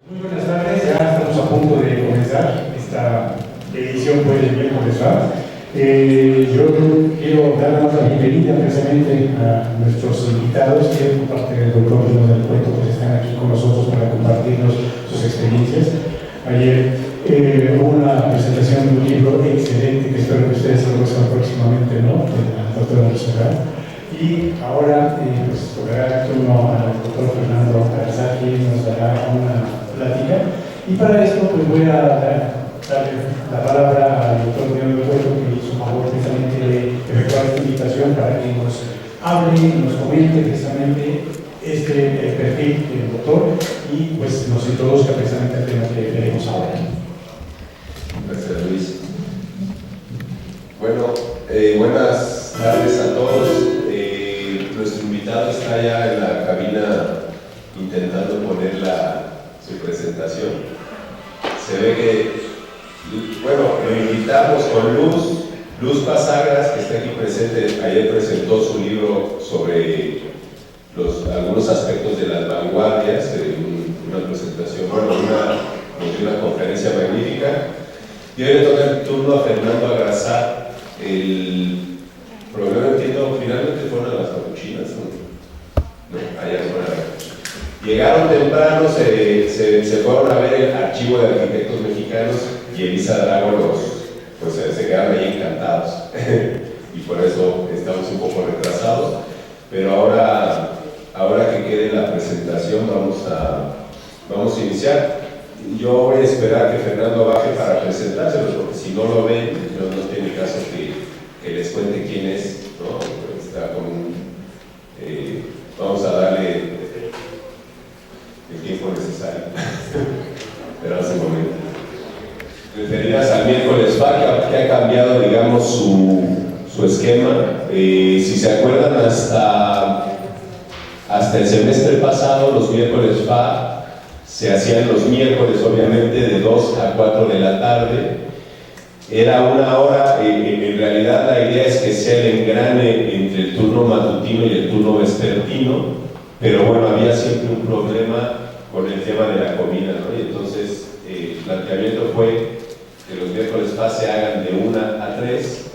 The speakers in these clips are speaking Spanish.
Muy buenas tardes, ya estamos a punto de comenzar esta edición del miércoles RAP. Yo quiero dar la bienvenida precisamente a nuestros invitados, que por parte del doctor Bruno del Cueto, pues están aquí con nosotros para compartirnos sus experiencias. Ayer hubo una presentación de un libro excelente que espero que ustedes conozcan próximamente, ¿no?, de la doctora Rosalía. Y ahora pues tocará el turno al doctor Fernando Arazaki, quien nos dará una plática. Y para esto pues voy a darle la palabra al doctor Bruno del Cueto, que hizo favor precisamente de efectuar esta invitación para que nos hable y nos comente precisamente el perfil del doctor y pues nos introduzca precisamente al tema que veremos ahora. Gracias, Luis. Bueno, buenas tardes a todos. Nuestro invitado está ya en la cabina intentando poner su presentación. Se ve que, bueno, lo invitamos con Luz Pasagras, que está aquí presente. Ayer presentó su libro sobre algunos aspectos de las vanguardias, una presentación, bueno, una conferencia magnífica. Y hoy le toca el turno a Fernando Agrasar. El problema, entiendo, finalmente fueron a las capuchinas, ¿no? Allá fueron. Llegaron temprano, se fueron a ver el archivo de arquitectos mexicanos y Elisa Drago pues se quedaron ahí encantados. Y por eso estamos un poco retrasados. Pero ahora que quede la presentación, vamos a iniciar. Yo voy a esperar que Fernando baje para presentárselos, porque si no lo ven, no tiene caso que les cuente quién es, ¿no? Está vamos a darle el tiempo necesario. Esperamos un momento. Referidas al miércoles FA, que ha cambiado, digamos, su esquema. Si se acuerdan, hasta el semestre pasado, los miércoles FA se hacían los miércoles, obviamente, de 2 a 4 de la tarde. Era una hora, en realidad la idea es que sea el engrane entre el turno matutino y el turno vespertino, pero bueno, había siempre un problema con el tema de la comida, ¿no? Y entonces el planteamiento fue que los miércoles FA se hagan de 1 a 3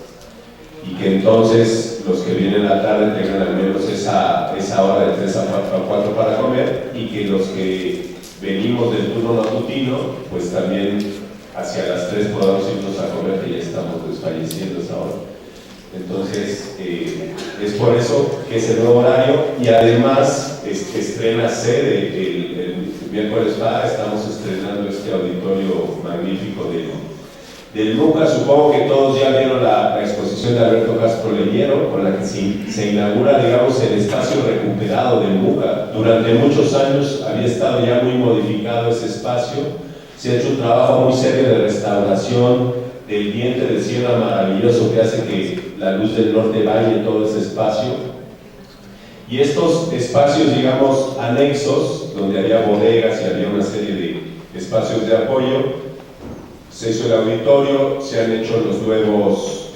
y que entonces los que vienen a la tarde tengan al menos esa hora de 3 a 4 para comer, y que los que venimos del turno matutino, pues también hacia las 3 podamos irnos a comer, que ya estamos desfalleciendo esa hora. Entonces, es por eso que es el nuevo horario, y además estrena sede el miércoles FA. Estamos estrenando este auditorio magnífico del MUCA. Supongo que todos ya vieron la exposición de Alberto Castro Leñero, con la que se inaugura, digamos, el espacio recuperado del MUCA. Durante muchos años había estado ya muy modificado ese espacio. Se ha hecho un trabajo muy serio de restauración del diente de sierra maravilloso que hace que la luz del norte bañe todo ese espacio. Y estos espacios, digamos, anexos, donde había bodegas y había una serie de espacios de apoyo, se hizo el auditorio, se han hecho unos nuevos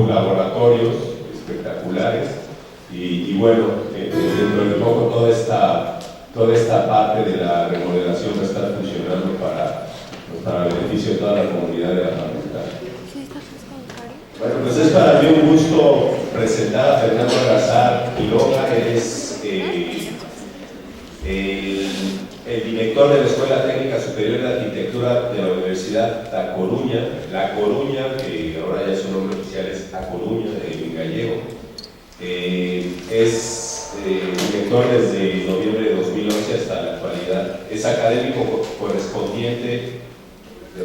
laboratorios espectaculares, y bueno, dentro de poco toda esta parte de la remodelación va a estar funcionando para el beneficio de toda la comunidad de la facultad. Bueno, pues es para mí un gusto presentar a Fernando Agrasar Quiroga. Es el director de la Escuela Técnica Superior de Arquitectura de la Universidad La Coruña, que ahora ya su nombre oficial es A Coruña, en gallego. Es director desde noviembre de 2011 hasta la actualidad. Es académico correspondiente de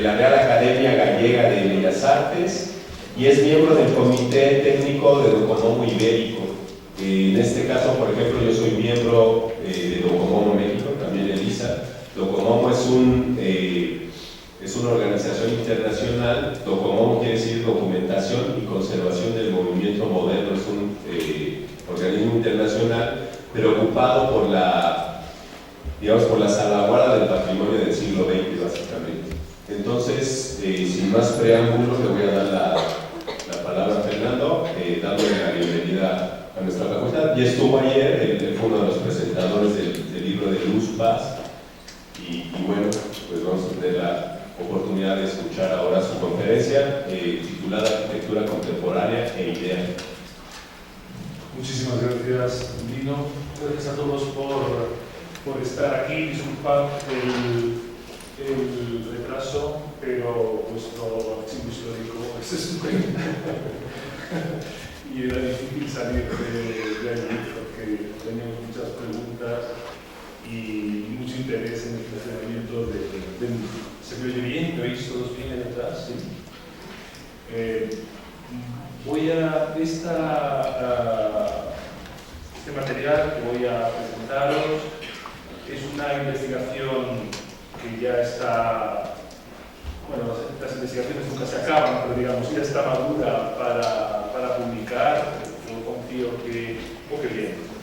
la Real Academia Gallega de Bellas Artes, y es miembro del Comité Técnico de Docomomo Ibérico. En este caso, por ejemplo, yo soy miembro de Docomomo México, también Elisa. Docomomo es una organización internacional. Docomomo quiere decir Documentación y Conservación del Movimiento Moderno. Es un organismo internacional preocupado por la salvaguarda del patrimonio del siglo XX, básicamente. Entonces, sin más preámbulos, le voy a dar la palabra a Fernando, dándole la bienvenida a nuestra facultad. Ya estuvo ayer, él fue uno de los presentadores del libro de Luz Paz. Y bueno, pues vamos a tener la oportunidad de escuchar ahora su conferencia titulada Arquitectura Contemporánea e Idea. Muchísimas gracias, Lino. Gracias a todos por estar aquí. Disculpad el retraso, pero vuestro archivo histórico es estupendo. Y era difícil salir de allí porque teníamos muchas preguntas y mucho interés en el funcionamiento del libro. ¿Se me oye bien? ¿Me oís todos bien detrás? ¿Sí? Este material que voy a presentaros es una investigación que ya está, bueno, las investigaciones nunca se acaban, pero digamos, ya está madura para publicar. Yo confío que bien.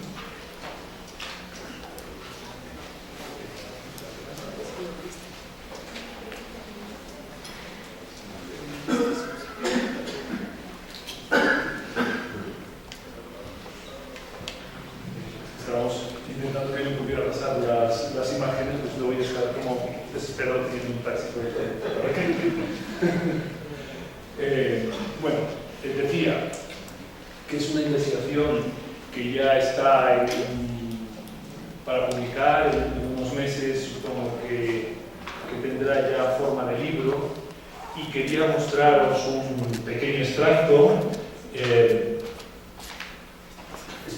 Estamos intentando que no pudiera pasar las imágenes, pues lo voy a estar como desesperado teniendo un taxi. Bueno, decía que es una investigación que ya está para publicar en unos meses, supongo que tendrá ya forma de libro, y quería mostraros un pequeño extracto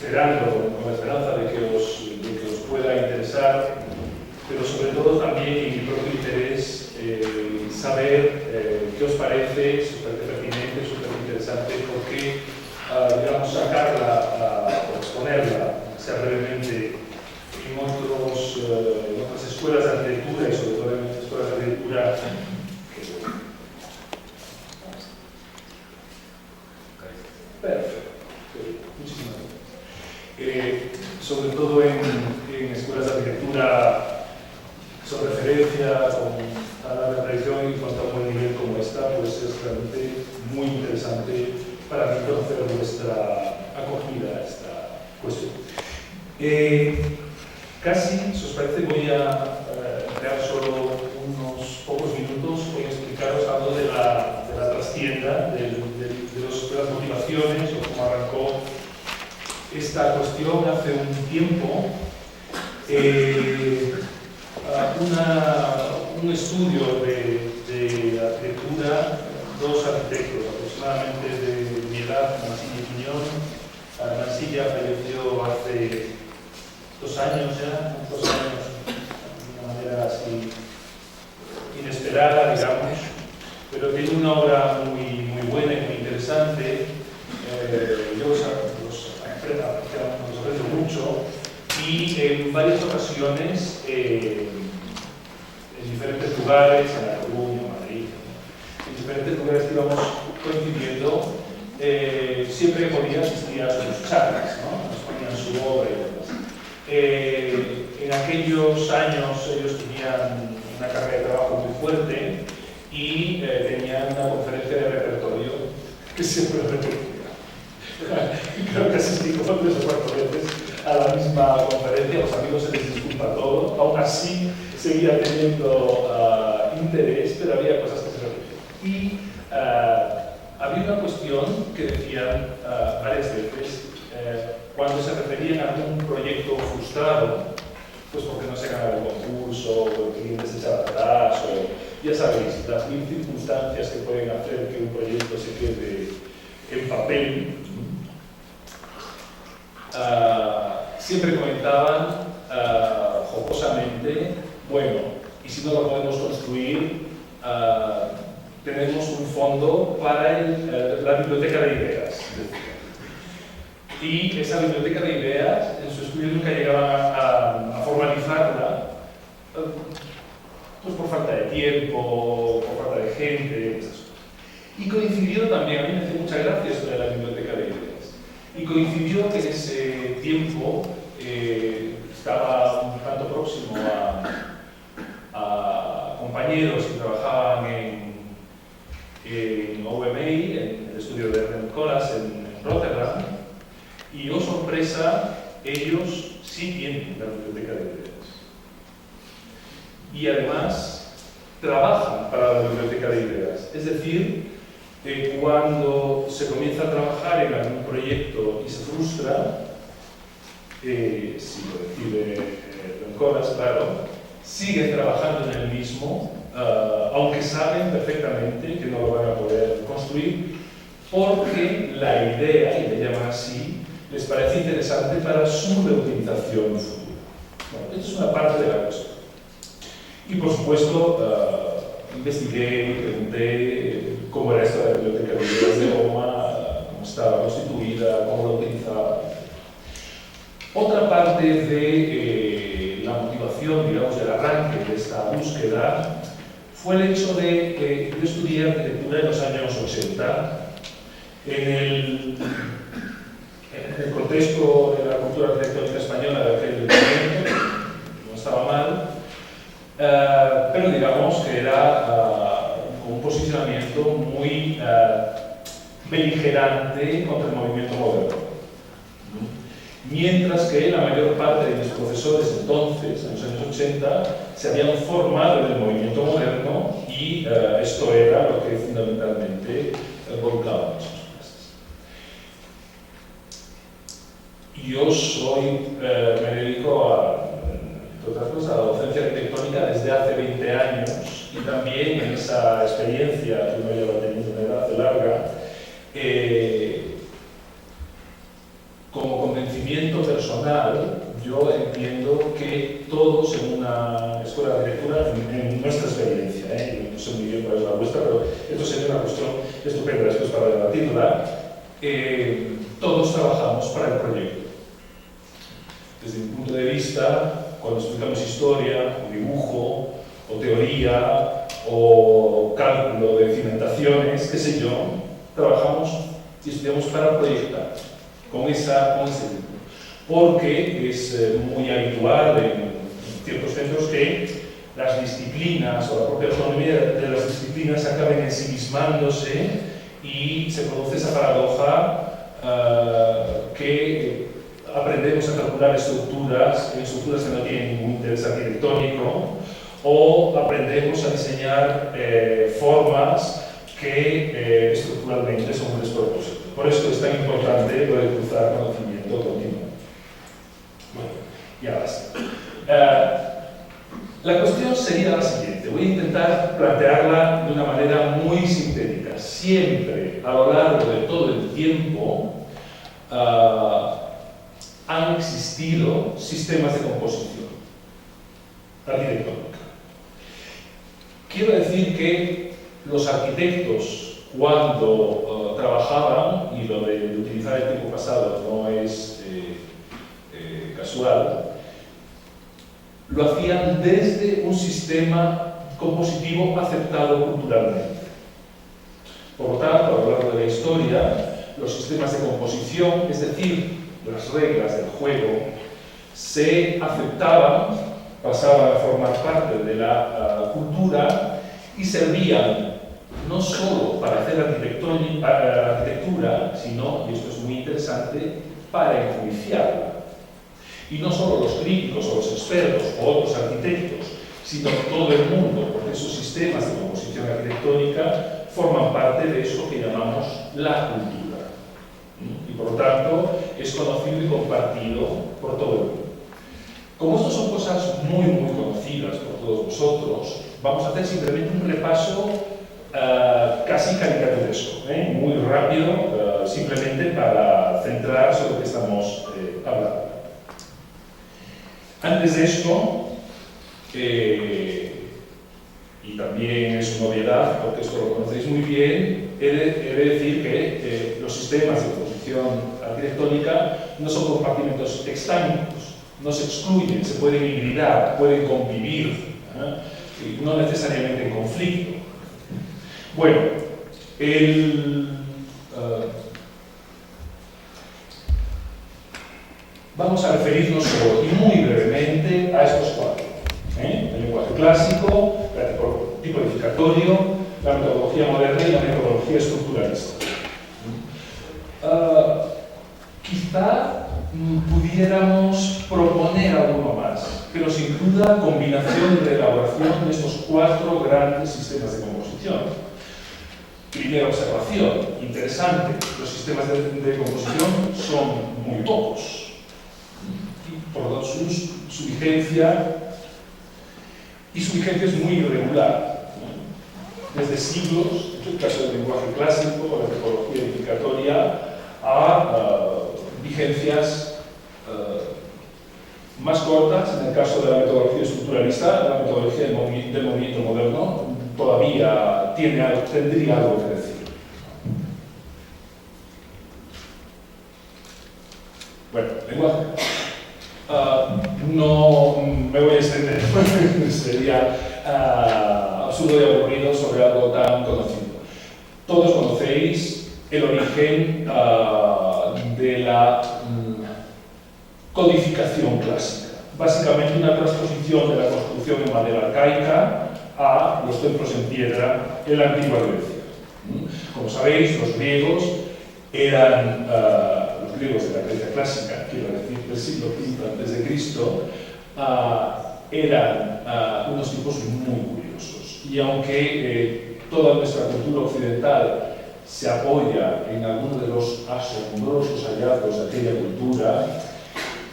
con la esperanza de que os pueda interesar, pero sobre todo también en mi propio interés saber qué os parece, si os parece pertinente, si os parece interesante, porque digamos, sacarla o exponerla, sea brevemente, en otras escuelas de arquitectura y sobre todo en escuelas de arquitectura perfecto. Muchísimas gracias. Sobre todo en escuelas de arquitectura son referencia con a la tradición y con tan buen nivel como esta, pues es realmente muy interesante para mí conocer vuestra acogida a esta cuestión. Casi, si os parece, voy a emplear solo unos pocos minutos. Voy a explicaros algo de la trastienda, de las motivaciones o cómo arrancó esta cuestión hace un tiempo. Un estudio de arquitectura, dos arquitectos aproximadamente de mi edad, Mansilla y Quiñón. Mansilla falleció hace 2 años ya, 2 años, de una manera así inesperada, digamos, pero tiene una obra muy buena y muy interesante. Yo los aprecio mucho y en varias ocasiones, en diferentes lugares, en La Coruña, en Madrid, en diferentes lugares que íbamos coincidiendo, siempre que podía asistía a sus charlas, ¿no? Nos ponían su obra y demás. En aquellos años ellos tenían una carga de trabajo muy fuerte y tenían una conferencia de repertorio que siempre repetía. Creo que asistí como 3 o 4 veces a la misma conferencia. Los amigos se les disculpa todo, aún así seguía teniendo interés, pero había cosas que se repetían. Y había una cuestión que decían varias veces, cuando se referían a algún proyecto frustrado, pues porque no se ganaba el concurso, o el cliente se echaba atrás, o ya sabéis, las 1000 circunstancias que pueden hacer que un proyecto se quede en papel. Siempre comentaban jocosamente, bueno, y si no lo podemos construir, tenemos un fondo para la biblioteca de ideas. Y esa biblioteca de ideas, en su estudio nunca llegaban a formalizarla, pues por falta de tiempo, por falta de gente, esas cosas. Y coincidió también, a mí me hace mucha gracia esto de la biblioteca de ideas, y coincidió que en ese tiempo estaba un tanto próximo a compañeros que trabajaban en OMA, en el estudio de Ernst Colas en Rotterdam, y oh sorpresa, ellos sí tienen la biblioteca de ideas. y además trabajan para la biblioteca de ideas. Es decir, cuando se comienza a trabajar en algún proyecto y se frustra, si lo decide Don Colas, claro, siguen trabajando en el mismo, aunque saben perfectamente que no lo van a poder construir, porque la idea, y le llaman así, les parece interesante para su reutilización futura. Bueno, esto es una parte de la cuestión. Y por supuesto, investigué y pregunté cómo era esto de la biblioteca de ideas de Roma, cómo estaba constituida, cómo la utilizaba. Otra parte de la motivación, digamos, del arranque de esta búsqueda fue el hecho de que yo estudié arquitectura en los años 80 en el contexto de la cultura arquitectónica española de aquel momento, no estaba mal, pero digamos que era con un posicionamiento muy beligerante contra el movimiento moderno. Mientras que la mayor parte de mis profesores entonces, en los años 80, se habían formado en el movimiento moderno y esto era lo que fundamentalmente volcábamos en sus clases. Yo me dedico a, entre otras cosas, a la docencia arquitectónica desde hace 20 años y también en esa experiencia que uno lleva teniendo una edad larga, como convencimiento personal, yo entiendo que todos en una escuela de arquitectura, en nuestra experiencia, no sé muy bien cuál es la vuestra, pero esto sería una cuestión estupenda después para debatirla, todos trabajamos para el proyecto. Desde mi punto de vista, cuando explicamos historia, o dibujo, o teoría, o cálculo de cimentaciones, qué sé yo, trabajamos y estudiamos para proyectar. Con ese tipo. Porque es muy habitual en ciertos centros que las disciplinas o la propia autonomía de las disciplinas acaben ensimismándose y se produce esa paradoja que aprendemos a calcular estructuras que no tienen ningún interés arquitectónico, o aprendemos a diseñar formas que estructuralmente son un despropósito. Por eso es tan importante lo de cruzar conocimiento continuo. Bueno, ya basta. La cuestión sería la siguiente. Voy a intentar plantearla de una manera muy sintética. Siempre, a lo largo de todo el tiempo, han existido sistemas de composición arquitectónica. Quiero decir que los arquitectos, cuando trabajaban, y lo de utilizar el tiempo pasado no es casual, lo hacían desde un sistema compositivo aceptado culturalmente. Por lo tanto, a lo largo de la historia, los sistemas de composición, es decir, las reglas del juego, se aceptaban, pasaban a formar parte de la cultura y servían no solo para hacer arquitectura, sino, y esto es muy interesante, para enjuiciarla. Y no solo los críticos o los expertos o otros arquitectos, sino todo el mundo, porque esos sistemas de composición arquitectónica forman parte de eso que llamamos la cultura. Y por lo tanto, es conocido y compartido por todo el mundo. Como estas son cosas muy, muy conocidas por todos vosotros, vamos a hacer simplemente un repaso casi caricaturesco, muy rápido, simplemente para centrar sobre lo que estamos hablando. Antes de esto, y también es una novedad, porque esto lo conocéis muy bien, he de decir que los sistemas de composición arquitectónica no son compartimentos extánicos, no se excluyen, se pueden hibridar, pueden convivir, y no necesariamente en conflicto. Bueno, vamos a referirnos solo y muy brevemente a estos cuatro. El lenguaje clásico, el tipo edificatorio, la metodología moderna y la metodología estructuralista. Quizá pudiéramos proponer alguno más. pero sin duda combinación y reelaboración de estos 4 grandes sistemas de composición. Primera observación, interesante, los sistemas de composición son muy pocos y por lo tanto su vigencia es muy irregular, ¿no? Desde siglos, en el caso del lenguaje clásico o la topología edificatoria, a vigencias más cortas, en el caso de la metodología estructuralista, la metodología del movimiento moderno todavía tendría algo que decir. Bueno, lenguaje. No me voy a extender, sería absurdo y aburrido sobre algo tan conocido. Todos conocéis el origen de la codificación clásica. Básicamente una transposición de la construcción en madera arcaica a los templos en piedra en la antigua Grecia. Como sabéis, los griegos eran, los griegos de la Grecia clásica, quiero decir, del siglo V a.C., eran unos tipos muy curiosos. Y aunque toda nuestra cultura occidental se apoya en algunos de los asombrosos hallazgos de aquella cultura,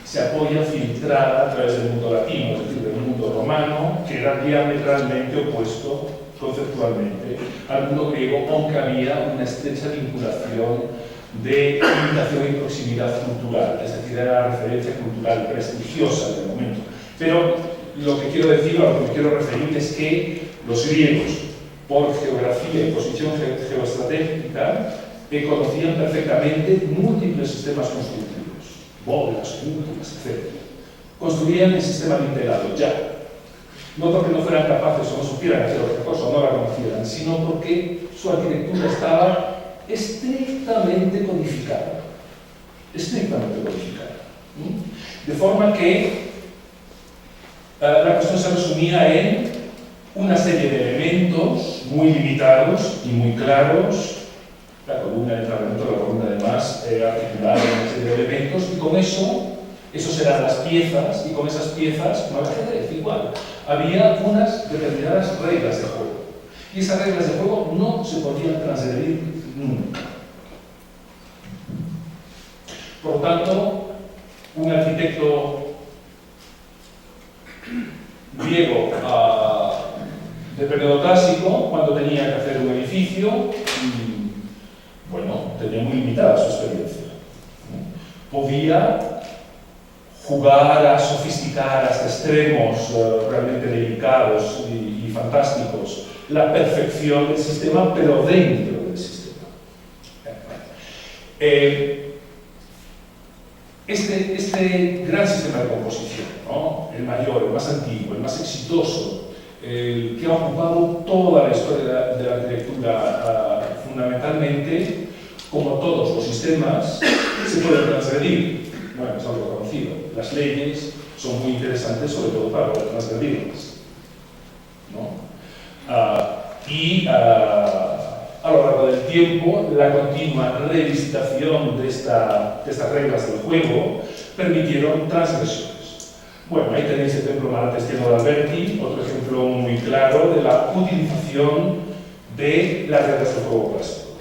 se apoya filtrada a través del mundo latino, es decir, del mundo romano, que era diametralmente opuesto conceptualmente al mundo griego, aunque había una estrecha vinculación de imitación y proximidad cultural, es decir, era la referencia cultural prestigiosa del momento. Pero lo que quiero decir, o a lo que me quiero referir, es que los griegos, por geografía y posición geoestratégica, conocían perfectamente múltiples sistemas constructivos, bóvedas, cúpulas, etc. Construían el sistema integrado ya, no porque no fueran capaces o no supieran hacer otra cosa o no la conocieran, sino porque su arquitectura estaba estrictamente codificada. Estrictamente codificada. De forma que la cuestión se resumía en una serie de elementos muy limitados y muy claros, la columna de entramento, la columna de más, articulada en una serie de elementos, y con esos eran las piezas, y con esas piezas, no había ajedrez, igual, había unas determinadas reglas de juego. Y esas reglas de juego no se podían transgredir nunca. Por lo tanto, un arquitecto griego de periodo clásico, cuando tenía que hacer un edificio, bueno, tenía muy limitada su experiencia. Podía jugar a sofisticar hasta extremos realmente delicados y fantásticos la perfección del sistema, pero dentro del sistema. Este gran sistema de composición, ¿no? El mayor, el más antiguo, el más exitoso, el que ha ocupado toda la historia de la arquitectura, fundamentalmente, como todos los sistemas, se pueden transgredir. Bueno, es algo conocido. Las leyes son muy interesantes, sobre todo para poder transgredirlas, ¿no? A lo largo del tiempo, la continua revisitación de estas reglas del juego permitieron transgresiones. Bueno, ahí tenéis el ejemplo malatestiano de Alberti, otro ejemplo muy claro de la utilización de las reglas del juego clásico,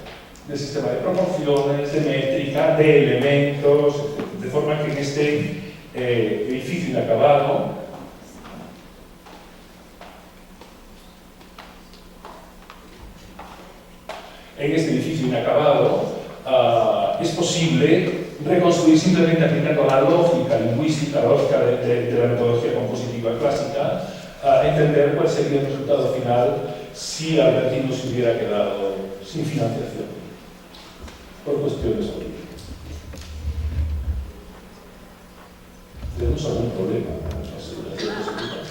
del sistema de proporciones, de métrica, de elementos, etc. De forma que en este edificio inacabado, es posible reconstruir simplemente aplicando la lógica lingüística, la lógica de la metodología compositiva clásica, entender cuál sería el resultado final si Alberti no se hubiera quedado sin financiación, por cuestiones políticas. ¿Tenemos algún problema con la aseguración de seguridad?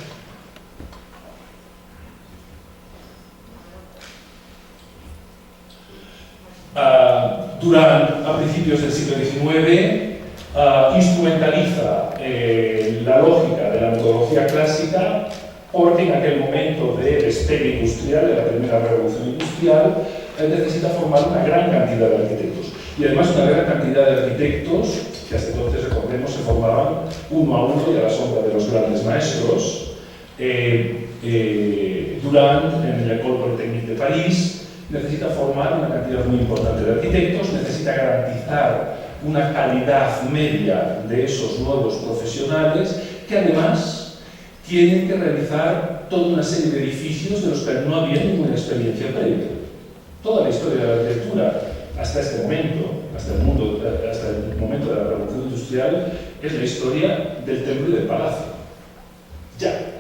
A principios del siglo XIX, instrumentaliza la lógica de la metodología clásica porque en aquel momento de despegue industrial, de la primera revolución industrial, necesita formar una gran cantidad de arquitectos. Y además una gran cantidad de arquitectos que hasta entonces, recordemos, se formaban uno a uno y a la sombra de los grandes maestros. Durand, en la École Polytechnique de París, necesita formar una cantidad muy importante de arquitectos, necesita garantizar una calidad media de esos nuevos profesionales que además tienen que realizar toda una serie de edificios de los que no había ninguna experiencia previa. Toda la historia de la arquitectura hasta este momento, hasta el momento de la Revolución Industrial, es la historia del templo y del palacio. Ya.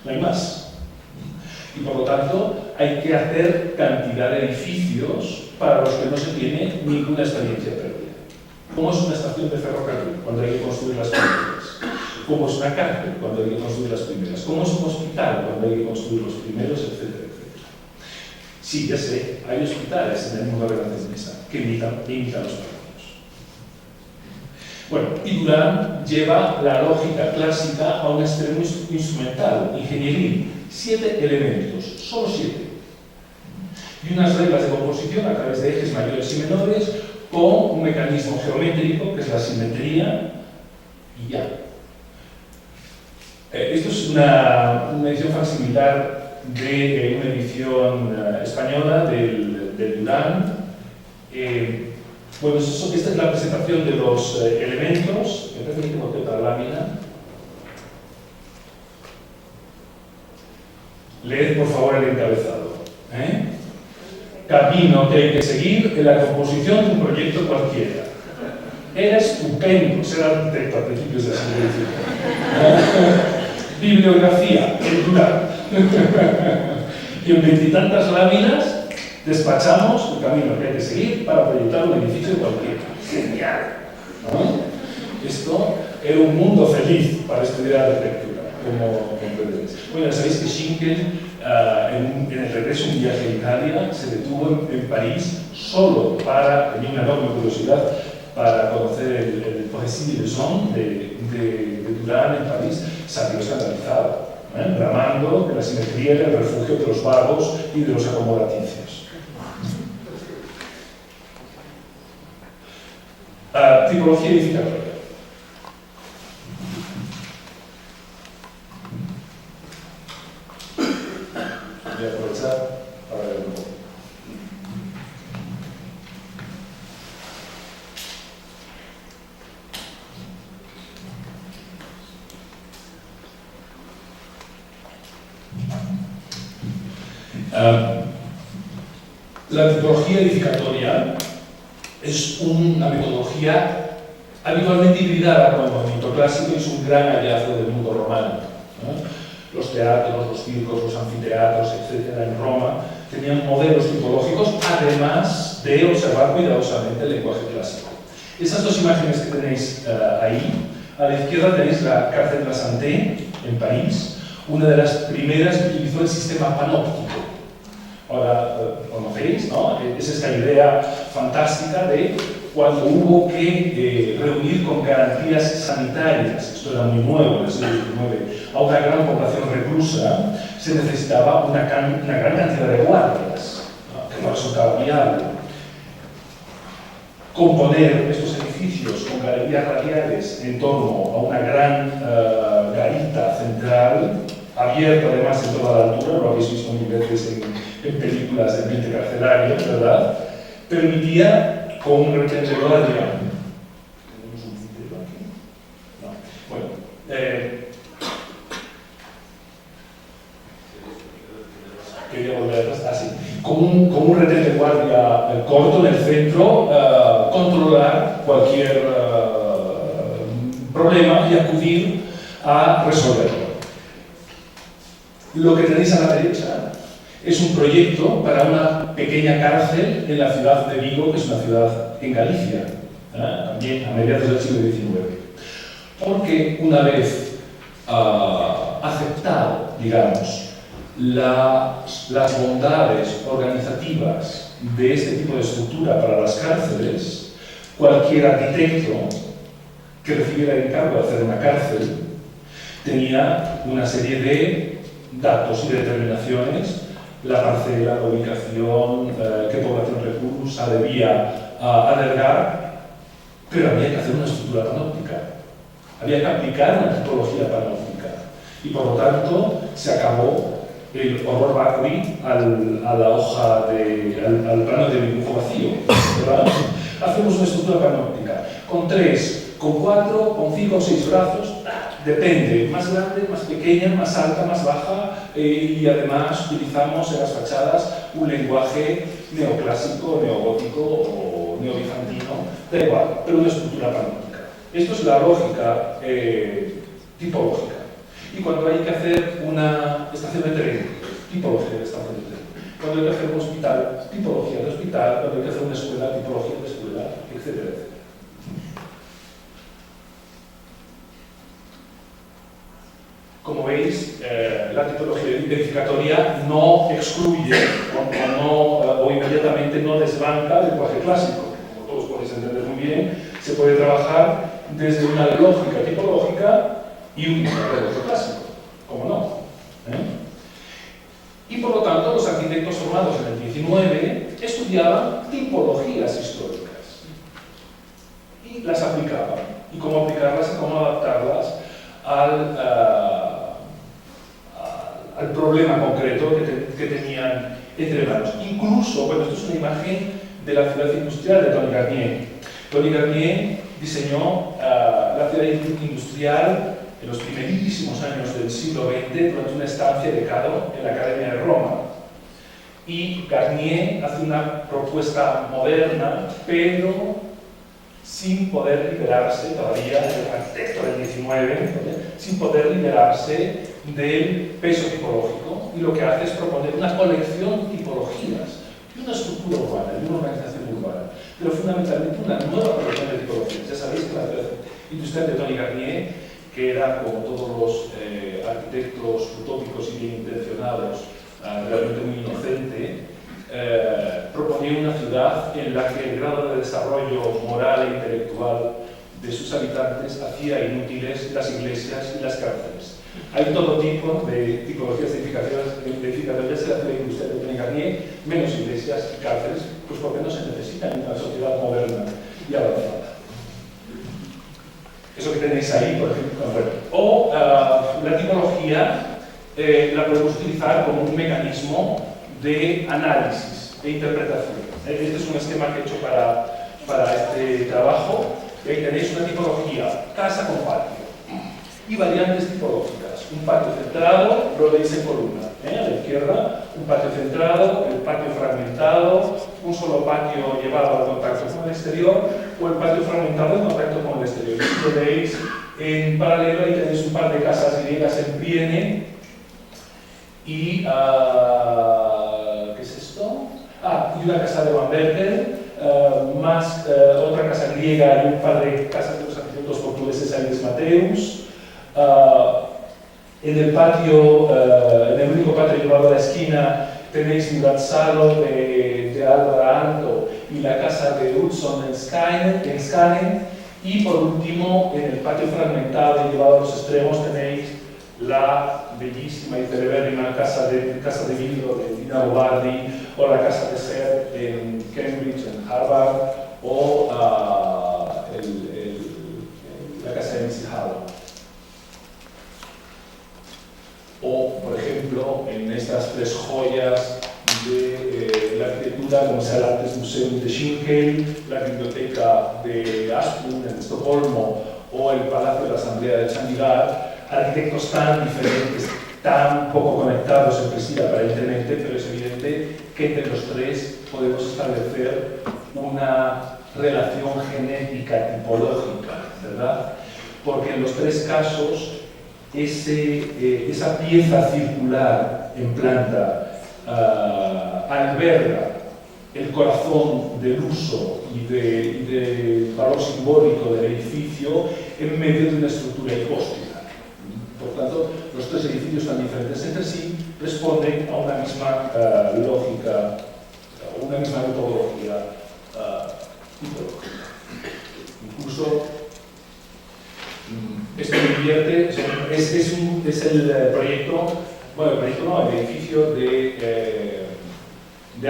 No hay más. Y por lo tanto, hay que hacer cantidad de edificios para los que no se tiene ninguna experiencia previa. ¿Cómo es una estación de ferrocarril cuando hay que construir las primeras? ¿Cómo es una cárcel cuando hay que construir las primeras? ¿Cómo es un hospital cuando hay que construir los primeros, etcétera, etcétera? Sí, ya sé, hay hospitales en el mundo de la mesa que imitan los pequeños. Bueno, y Durand lleva la lógica clásica a un extremo instrumental, ingenieril. 7 elementos, solo 7. Y unas reglas de composición a través de ejes mayores y menores con un mecanismo geométrico que es la simetría y ya. Esto es una edición facsimilar de una edición española del Durand. Bueno, esta es la presentación de los elementos. Me parece que tengo que otra lámina. Leed por favor el encabezado. Camino que hay que seguir en la composición de un proyecto cualquiera. Era estupendo ser arquitecto a principios del siglo XIX. Bibliografía, el Durand. Y en 20 y tantas láminas despachamos el camino que hay que seguir para proyectar un edificio cualquiera. Genial, ¿no? Esto era un mundo feliz para estudiar arquitectura, como comprenderéis. Bueno, sabéis que Schinkel, en el regreso a un viaje a Italia, se detuvo en París solo para, tenía una enorme curiosidad, para conocer el Poésie des Hommes de Durand en París. Salió escandalizado, bramando de la simetría y del refugio de los vagos y de los acomodaticios. Tipología edificatoria. Voy a aprovechar para ver un poco. La tipología edificatoria es una metodología habitualmente hibridada con el movimiento clásico y es un gran hallazgo del mundo romano, ¿no? Los teatros, los circos, los anfiteatros, etc. en Roma tenían modelos tipológicos, además de observar cuidadosamente el lenguaje clásico. Esas dos imágenes que tenéis ahí, a la izquierda tenéis la cárcel de la Santé en París, una de las primeras que utilizó el sistema panóptico. Ahora conocéis, ¿no? Es esta idea fantástica de cuando hubo que reunir con garantías sanitarias, esto era muy nuevo en el siglo XIX, a una gran población reclusa, se necesitaba una gran cantidad de guardias, ¿no? Que no resultaba viable. Componer estos edificios con galerías radiales en torno a una gran garita central, abierta además en toda la altura, lo habéis visto mil veces en películas de ambiente carcelario, ¿verdad? Permitía con un retén de guardia. ¿Tenemos un tintero aquí? No. Bueno, quería volver atrás. Así. Con un retén de guardia corto en el centro, controlar cualquier problema y acudir a resolverlo. Lo que tenéis a la derecha es un proyecto para una pequeña cárcel en la ciudad de Vigo, que es una ciudad en Galicia, también a mediados del siglo XIX. Porque una vez aceptado, digamos, las bondades organizativas de este tipo de estructura para las cárceles, cualquier arquitecto que recibiera el encargo de hacer una cárcel tenía una serie de datos y determinaciones: la parcela, la ubicación, qué población reclusa debía albergar, pero había que hacer una estructura panóptica, había que aplicar una tipología panóptica, y por lo tanto se acabó el horror vacui al plano de dibujo vacío, ¿verdad? Hacemos una estructura panóptica con 3, con 4, con 5 o 6 brazos, depende, más grande, más pequeña, más alta, más baja, y además utilizamos en las fachadas un lenguaje neoclásico, neogótico o neobizantino, da igual, pero una estructura panóptica. Esto es la lógica tipológica. Y cuando hay que hacer una estación de tren, tipología de estación de tren. Cuando hay que hacer un hospital, tipología de hospital. Cuando hay que hacer una escuela, tipología de escuela, etcétera, etcétera. Como veis, la tipología identificatoria no excluye o inmediatamente no desbanca el lenguaje clásico. Como todos podéis entender muy bien, se puede trabajar desde una lógica tipológica y un lenguaje clásico. ¿Cómo no? Y por lo tanto, los arquitectos formados en el 19 estudiaban tipologías históricas y las aplicaban. Y cómo aplicarlas y cómo adaptarlas al problema concreto que tenían entre manos. Incluso, bueno, esto es una imagen de la ciudad industrial de Tony Garnier. Tony Garnier diseñó la ciudad industrial en los primerísimos años del siglo XX durante una estancia de Cado en la Academia de Roma. Y Garnier hace una propuesta moderna, pero sin poder liberarse todavía, el arquitecto del 19, sin poder liberarse del peso tipológico, y lo que hace es proponer una colección de tipologías, de una estructura urbana, de una organización urbana, pero fundamentalmente una nueva colección de tipologías. Ya sabéis que la ciudad industrial de Tony Garnier, que era, como todos los arquitectos utópicos y bien intencionados, realmente muy inocente, proponía una ciudad en la que el grado de desarrollo moral e intelectual de sus habitantes hacía inútiles las iglesias y las cárceles. Hay todo tipo de tipologías edificatorias en la ciudad industrial de Tony Garnier, menos iglesias y cárceles, pues porque no se necesitan en una sociedad moderna y avanzada. Eso que tenéis ahí, por ejemplo. O la tipología la podemos utilizar como un mecanismo de análisis, de interpretación. Este es un esquema que he hecho para este trabajo. Ahí tenéis una tipología, casa con patio, y variantes tipológicas. Un patio centrado, lo veis en columna. A la izquierda, un patio centrado, el patio fragmentado, un solo patio llevado al contacto con el exterior, o el patio fragmentado en contacto con el exterior. Y lo veis en paralelo, ahí tenéis un par de casas griegas en Priene. Y, ¿qué es esto? Y una casa de Van Berkel, más otra casa griega y un par de casas de los arquitectos portugueses, Aires Mateus. En el patio, en el único patio llevado a la esquina, tenéis un Gazzalo de Álvaro Anto y la casa de Hudson en Skanen. Y por último, en el patio fragmentado y llevado a los extremos, tenéis la bellísima y celebérrima casa de vidrio de Dina Bobardi, o la casa de Ser en Cambridge, en Harvard, o la casa de Missy Hall. O, por ejemplo, en estas tres joyas de la arquitectura, como sea el Artes Museum de Schinkel, la biblioteca de Asplund en Estocolmo, o el Palacio de la Asamblea de Chandigarh, arquitectos tan diferentes, tan poco conectados entre sí aparentemente, pero es evidente que entre los tres podemos establecer una relación genética tipológica, ¿verdad? Porque en los tres casos esa pieza circular en planta alberga el corazón del uso y del valor simbólico del edificio en medio de una estructura hipóstita. Por tanto, los tres edificios tan diferentes entre sí responden a una misma lógica, a una misma metodología tipológica. Incluso esto invierte, es el proyecto, bueno, el proyecto no, el edificio de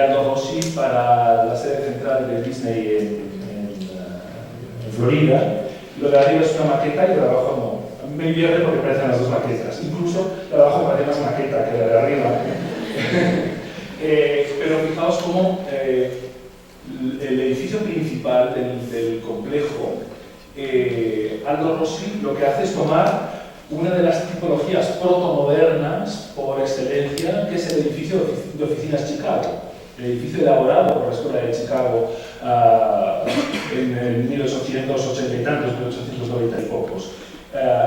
Aldo Rossi para la sede central de Disney en Florida. Lo de arriba es una maqueta y lo de abajo no. A mí me divierte porque parecen las dos maquetas. Incluso la de abajo parece más maqueta que la de arriba. Pero fijaos cómo el edificio principal del complejo, Aldo Rossi lo que hace es tomar una de las tipologías protomodernas por excelencia, que es el edificio de oficinas Chicago. El edificio elaborado por la Escuela de Chicago en 1880 y tantos, 1890 y pocos.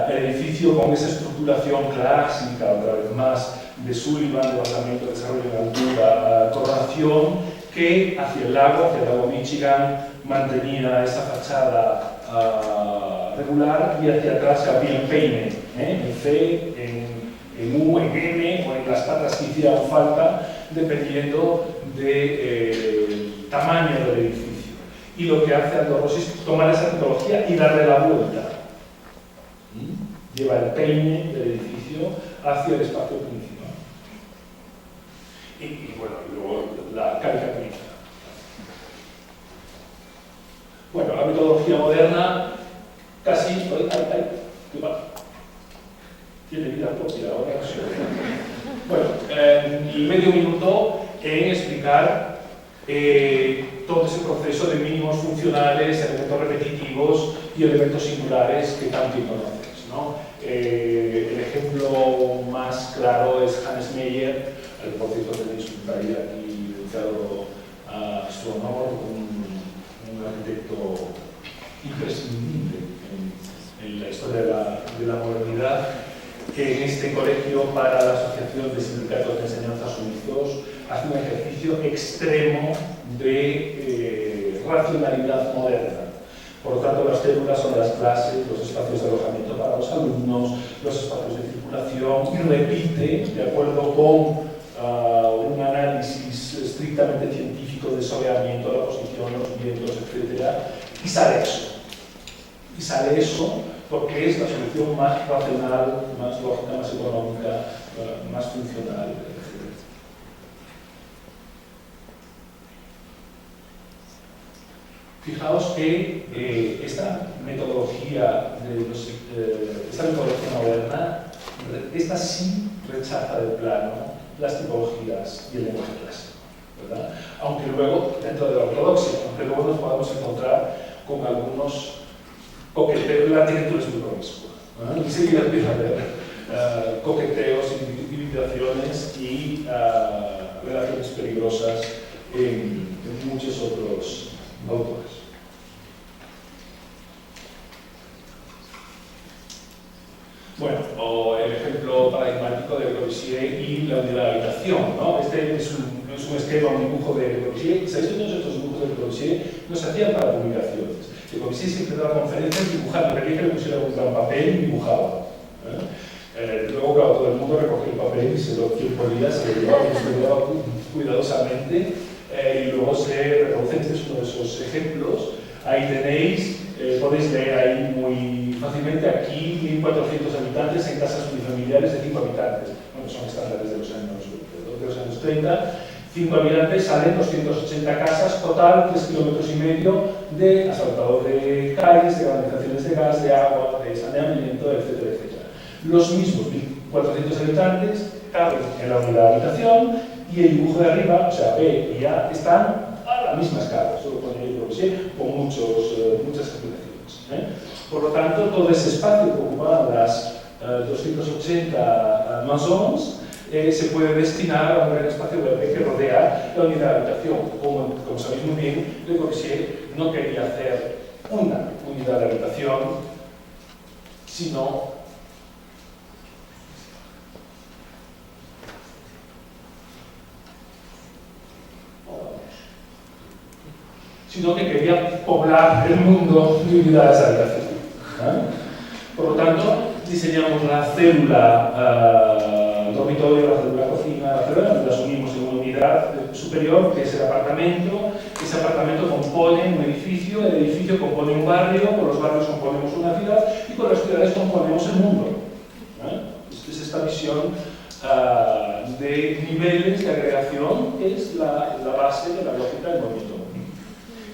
El edificio con esa estructuración clásica, otra vez más, de Sullivan, de basamento, desarrollo en altura, coronación, que hacia el lago Michigan, mantenía esa fachada regular y hacia atrás se abría en peine, en C, en U, en M o en las patas que hicieran falta, dependiendo del tamaño del edificio. Y lo que hace Aldo Rossi es tomar esa tipología y darle la vuelta. Lleva el peine del edificio hacia el espacio principal. Y bueno, luego la caricaturiza. Bueno, la metodología moderna casi... ¿qué va? Tiene vida propia ahora. Bueno, y medio minuto en explicar todo ese proceso de mínimos funcionales, elementos repetitivos y elementos singulares que tanto conoces, ¿no? El ejemplo más claro es Hannes Meyer, el por cierto tenéis un taller aquí dedicado a su honor, un arquitecto imprescindible en la historia de la modernidad, que en este colegio para la Asociación de Sindicatos de Enseñanza Suizos hace un ejercicio extremo de racionalidad moderna. Por lo tanto, las células son las clases, los espacios de alojamiento para los alumnos, los espacios de circulación, y repite, de acuerdo con un análisis estrictamente científico de soleamiento, la posición, los vientos, etc. Y sale eso. Y sale eso porque es la solución más racional, más lógica, más económica, más funcional, etc. Fijaos que esta metodología moderna, esta sí rechaza de plano las tipologías y el lenguaje clásico, ¿verdad? Aunque luego, dentro de la ortodoxia, aunque luego nos podemos encontrar con algunos coqueteos. La arquitectura es muy promiscua, ¿no? Y seguir empieza a haber coqueteos, hibridaciones y relaciones peligrosas en muchos otros autores. Bueno, o el ejemplo paradigmático de Le Corbusier y la unidad de habitación, ¿no? Este es un esquema, un dibujo de Le Corbusier. ¿Sabéis que todos estos dibujos de Le Corbusier no se hacían para publicaciones? Le Corbusier siempre daba conferencias dibujando, quería que le pusiera un gran papel y dibujaba. Luego, claro, todo el mundo recogió el papel y se lo quien podía, se lo llevaba cuidadosamente, y luego se reproduce. Este es uno de esos ejemplos. Ahí tenéis, podéis leer ahí muy fácilmente, aquí 1.400 habitantes en casas unifamiliares de 5 habitantes. Bueno, son estándares de los años 30. 5 habitantes salen 280 casas, total 3,5 kilómetros de asfaltado de calles, de canalizaciones de gas, de agua, de saneamiento, etcétera, etcétera. Los mismos 1.400 habitantes caben en la unidad de habitación y el dibujo de arriba, o sea, B y A, están a la misma escala, solo con el con muchas aplicaciones. Por lo tanto, todo ese espacio que ocupan las 280 maisons se puede destinar a un gran espacio verde que rodea la unidad de habitación. Como sabéis muy bien, Le Corbusier no quería hacer una unidad de habitación, sino que quería poblar el mundo de unidades de habitación. Por lo tanto, diseñamos la célula dormitorio, la célula cocina, la célula, las unimos en una unidad superior, que es el apartamento. Ese apartamento compone un edificio, el edificio compone un barrio, con los barrios componemos una ciudad y con las ciudades componemos el mundo. Es esta visión de niveles de agregación, que es la base de la lógica del movimiento.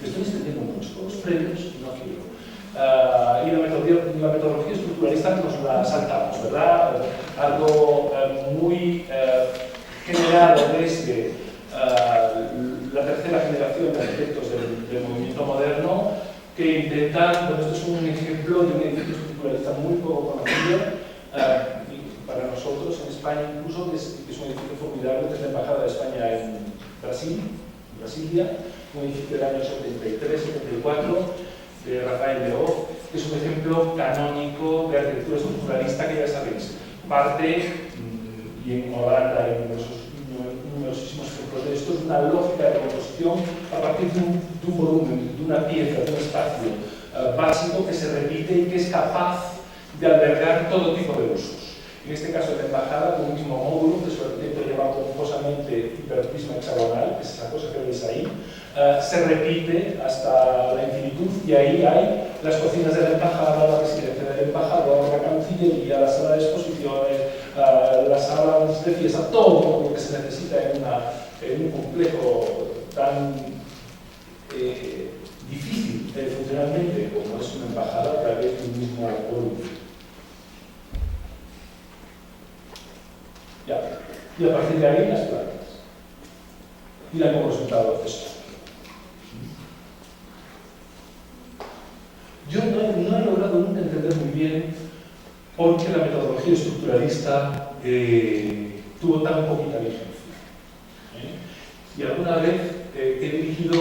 Me estoy extendiendo mucho con los premios y no quiero. estructuralista nos la saltamos, ¿verdad? Algo muy generado desde la tercera generación de arquitectos del movimiento moderno, que intentan, bueno, esto es un ejemplo de un edificio estructuralista muy poco conocido, para nosotros en España incluso, que es un edificio formidable, que es la Embajada de España en Brasilia, un edificio del año 73-74, de Rafael Leó, que es un ejemplo canónico de arquitectura estructuralista que ya sabéis, parte, y en Holanda hay numerosísimos ejemplos de esto, es una lógica de composición a partir de un volumen, de una pieza, de un espacio básico que se repite y que es capaz de albergar todo tipo de usos. En este caso, en la embajada, con un mismo módulo que su arquitecto lleva pomposamente hiperprisma hexagonal, que es esa cosa que veis ahí, se repite hasta la infinitud, y ahí hay las cocinas de la embajada, la residencia del embajador, la cancillería, la sala de exposiciones, las salas de fiesta, todo lo que se necesita en un complejo tan difícil funcionalmente como es una embajada a través de un mismo volumen. Ya. Y a partir de ahí las plantas. Mira cómo resultado esto. Yo no he logrado nunca entender muy bien por qué la metodología estructuralista tuvo tan poquita vigencia. Y alguna vez he dirigido,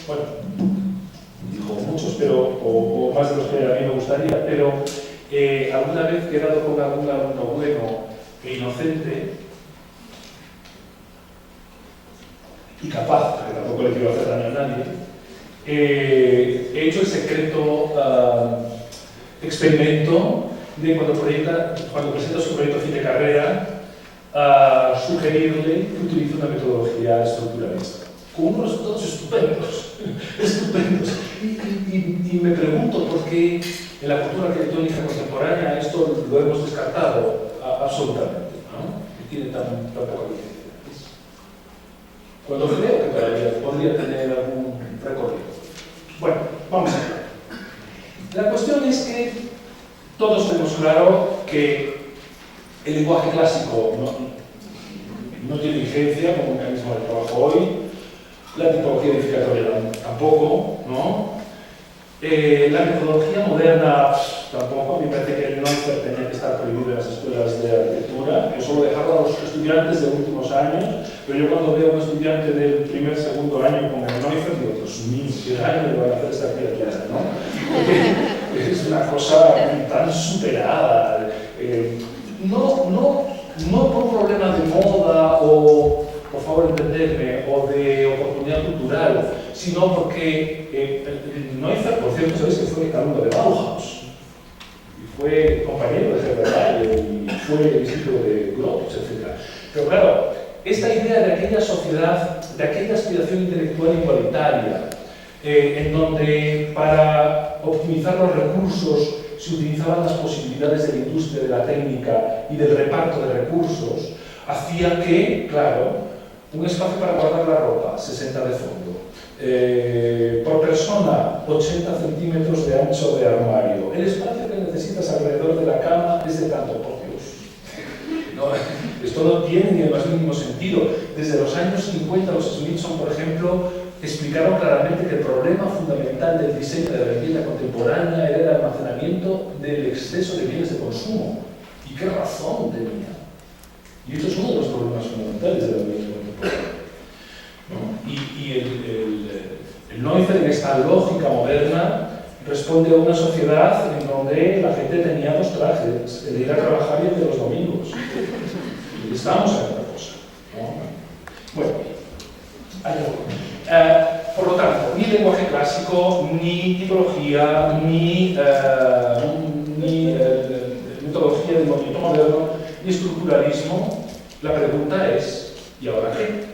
bueno, digo muchos, pero, o más de los que a mí me gustaría, pero alguna vez he quedado con algún alumno bueno e inocente y capaz, porque tampoco le quiero hacer daño a nadie, he hecho el secreto experimento de cuando presenta su proyecto fin de carrera, sugerirle que utilice una metodología estructuralista, con unos resultados estupendos, estupendos. Y me pregunto por qué en la cultura arquitectónica contemporánea esto lo hemos descartado absolutamente, ¿no? Que tiene tan poca vigencia. Cuando creo que todavía podría tener algún recorrido. Bueno, vamos a ver. La cuestión es que todos tenemos claro que el lenguaje clásico no tiene vigencia como mecanismo de trabajo hoy, la tipología edificatoria tampoco, ¿no? La metodología moderna tampoco. A mí me parece que el Neusser tenía que estar prohibido en las escuelas de arquitectura. Yo solo dejarlo a los estudiantes de últimos años, pero yo cuando veo a un estudiante del primer, segundo año con el Neusser, digo, Dios mío, ¿qué año le van a hacer esta criatura, no? Porque es una cosa tan superada. No por un problema de moda o, por favor entenderme, o de oportunidad cultural, sino porque Neusser, por cierto, sabéis que fue alumno de Bauhaus, y fue compañero de Herder y fue discípulo de Gropius, etc. Pero claro, esta idea de aquella sociedad, de aquella aspiración intelectual igualitaria, en donde para optimizar los recursos se utilizaban las posibilidades de la industria, de la técnica y del reparto de recursos, hacía que, claro, un espacio para guardar la ropa, 60 de fondo, por persona, 80 centímetros de ancho de armario. El espacio que necesitas alrededor de la cama es de tanto, por Dios. No, esto no tiene ni el más mínimo sentido. Desde los años 50, los Smithson, por ejemplo, explicaron claramente que el problema fundamental del diseño de la vivienda contemporánea era el almacenamiento del exceso de bienes de consumo. ¿Y qué razón tenía? Y esto es uno de los problemas fundamentales de la vivienda contemporánea, ¿no? Y el Neusser, en esta lógica moderna, responde a una sociedad en donde la gente tenía dos trajes, el de ir a trabajar y el de los domingos. Y estamos en otra cosa, ¿no? Bueno, allá voy. Por lo tanto, ni lenguaje clásico, ni tipología, ni metodología del movimiento moderno, ni estructuralismo. La pregunta es, ¿y ahora qué?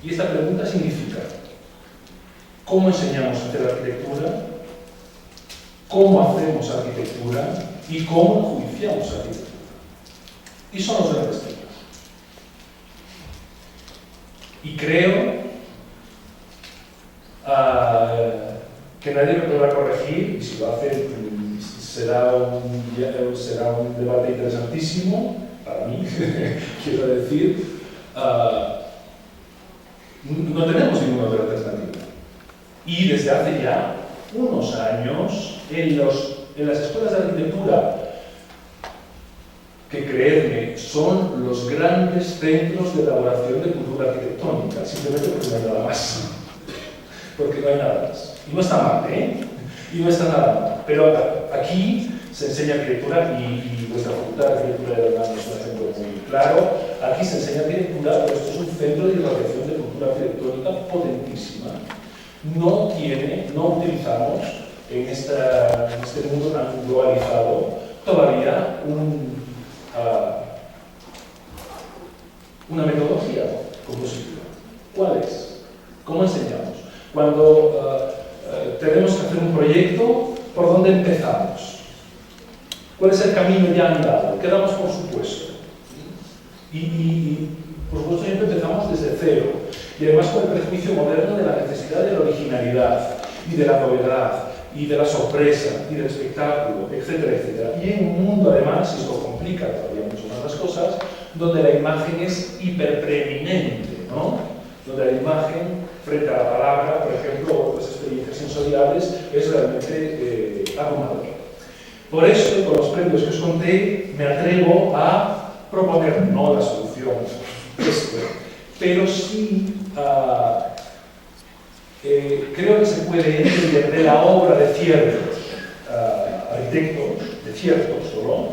Y esta pregunta significa, ¿cómo enseñamos a hacer arquitectura? ¿Cómo hacemos arquitectura? ¿Y cómo enjuiciamos arquitectura? Y son los grandes temas. Y creo que nadie me podrá corregir, y si lo hace será un debate interesantísimo para mí, quiero decir. No tenemos ninguna otra alternativa. Y desde hace ya unos años, en las escuelas de arquitectura, que creedme, son los grandes centros de elaboración de cultura arquitectónica, simplemente porque no hay nada más. Porque no hay nada más. Y no está mal, ¿eh? Y no está nada mal. Pero aquí se enseña arquitectura y vuestra facultad de arquitectura de Hernán es un ejemplo muy claro. Aquí se enseña arquitectura, pero esto es un centro de irradiación de cultura arquitectónica potentísima. No utilizamos en este mundo tan globalizado todavía una metodología compositiva. ¿Cuál es? ¿Cómo enseñamos? Cuando tenemos que hacer un proyecto, ¿por dónde empezamos? ¿Cuál es el camino ya andado? ¿Qué damos por supuesto? Y por supuesto siempre empezamos desde cero. Y además con el prejuicio moderno de la necesidad de la originalidad y de la novedad y de la sorpresa y del espectáculo, etcétera, etcétera. Y en un mundo además, y esto complica todavía mucho más las cosas, donde la imagen es hiperpreeminente, ¿no? Donde la imagen frente a la palabra, por ejemplo, o las experiencias sensoriales, es realmente abrumador. Por eso, y con los premios que os conté, me atrevo a proponer, no la solución, pero sí creo que se puede entender de la obra de ciertos arquitectos, de ciertos solo,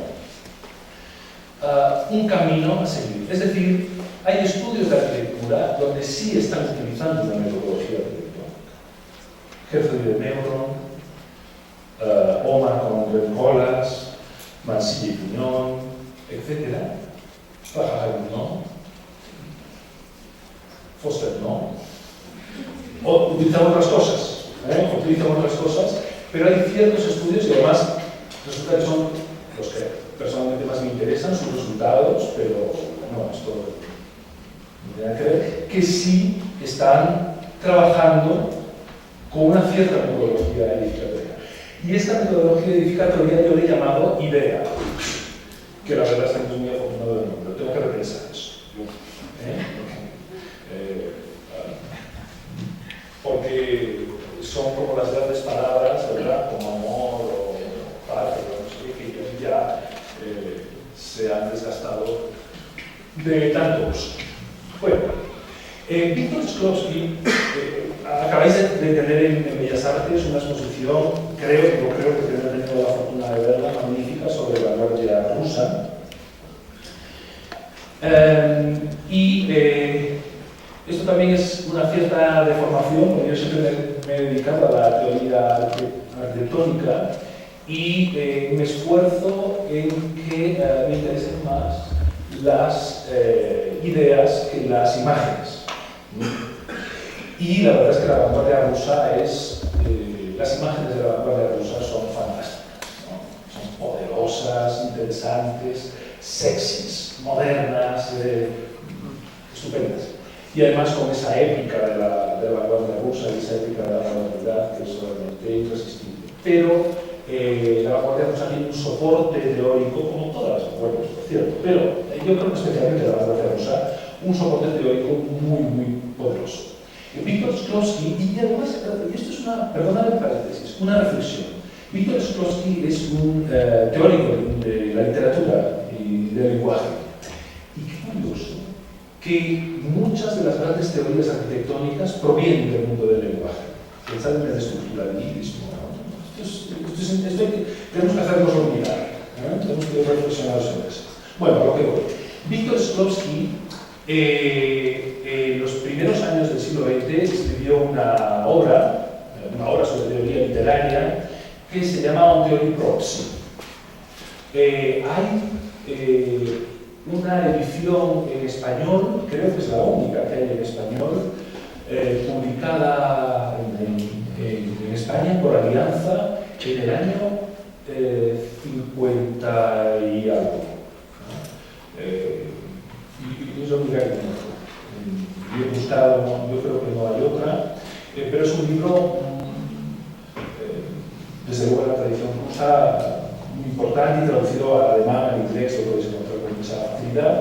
un camino a seguir. Es decir, hay estudios de arquitectura donde sí están utilizando una metodología arquitectónica. Herzog de Meuron, Omar con Red Colas, Mansilla y Piñón, etc. Fajardo no, Foster no. O utilizan otras cosas, pero hay ciertos estudios y además resulta que son los que personalmente más me interesan, sus resultados, pero no, esto no tiene que ver, que sí están trabajando con una cierta metodología edificatoria. Y esta metodología edificatoria yo le he llamado IDEA, que la verdad es que muy afortunado del nombre, tengo que repensar eso. Porque son como las grandes palabras, ¿verdad? Como amor o paz, no sé qué, que ya se han desgastado de tanto uso. Bueno, Víctor Shklovsky, acabáis de tener en Bellas Artes una exposición, creo que he tenido la fortuna de verla, magnífica, sobre la vanguardia rusa. Esto también es una cierta deformación, porque yo siempre me he dedicado a la teoría arquitectónica y me esfuerzo en que me interesen más las ideas que las imágenes. Y la verdad es que la vanguardia rusa las imágenes de la vanguardia rusa son fantásticas, ¿no? Son poderosas, interesantes, sexys, modernas, estupendas. Y además con esa épica de la vanguardia rusa y esa épica de la modernidad que es realmente irresistible. Pero la vanguardia rusa tiene un soporte teórico, como todas las vanguardias, por cierto, pero yo creo que especialmente la vanguardia rusa, un soporte teórico muy, muy poderoso. Víctor Shklovsky, y además, y esto es perdonad el paréntesis, una reflexión. Víctor Shklovsky es un teórico de la literatura y del lenguaje. Y qué curioso que muchas de las grandes teorías arquitectónicas provienen del mundo del lenguaje. Pensad en el estructuralismo, ¿no? Tenemos que hacernos olvidar, ¿no? Tenemos que reflexionar sobre eso. Bueno, a lo que voy. Víctor Shklovsky, en los primeros años del siglo XX, escribió una obra sobre teoría literaria que se llama On Theory Proxy. Hay una edición en español, creo que es la única que hay en español, publicada en España por Alianza en el año 50 y algo. Y es lo único que yo he buscado, yo creo que no hay otra, pero es un libro, desde luego en la tradición rusa, importante y traducido al alemán, al inglés, lo podéis encontrar con mucha facilidad.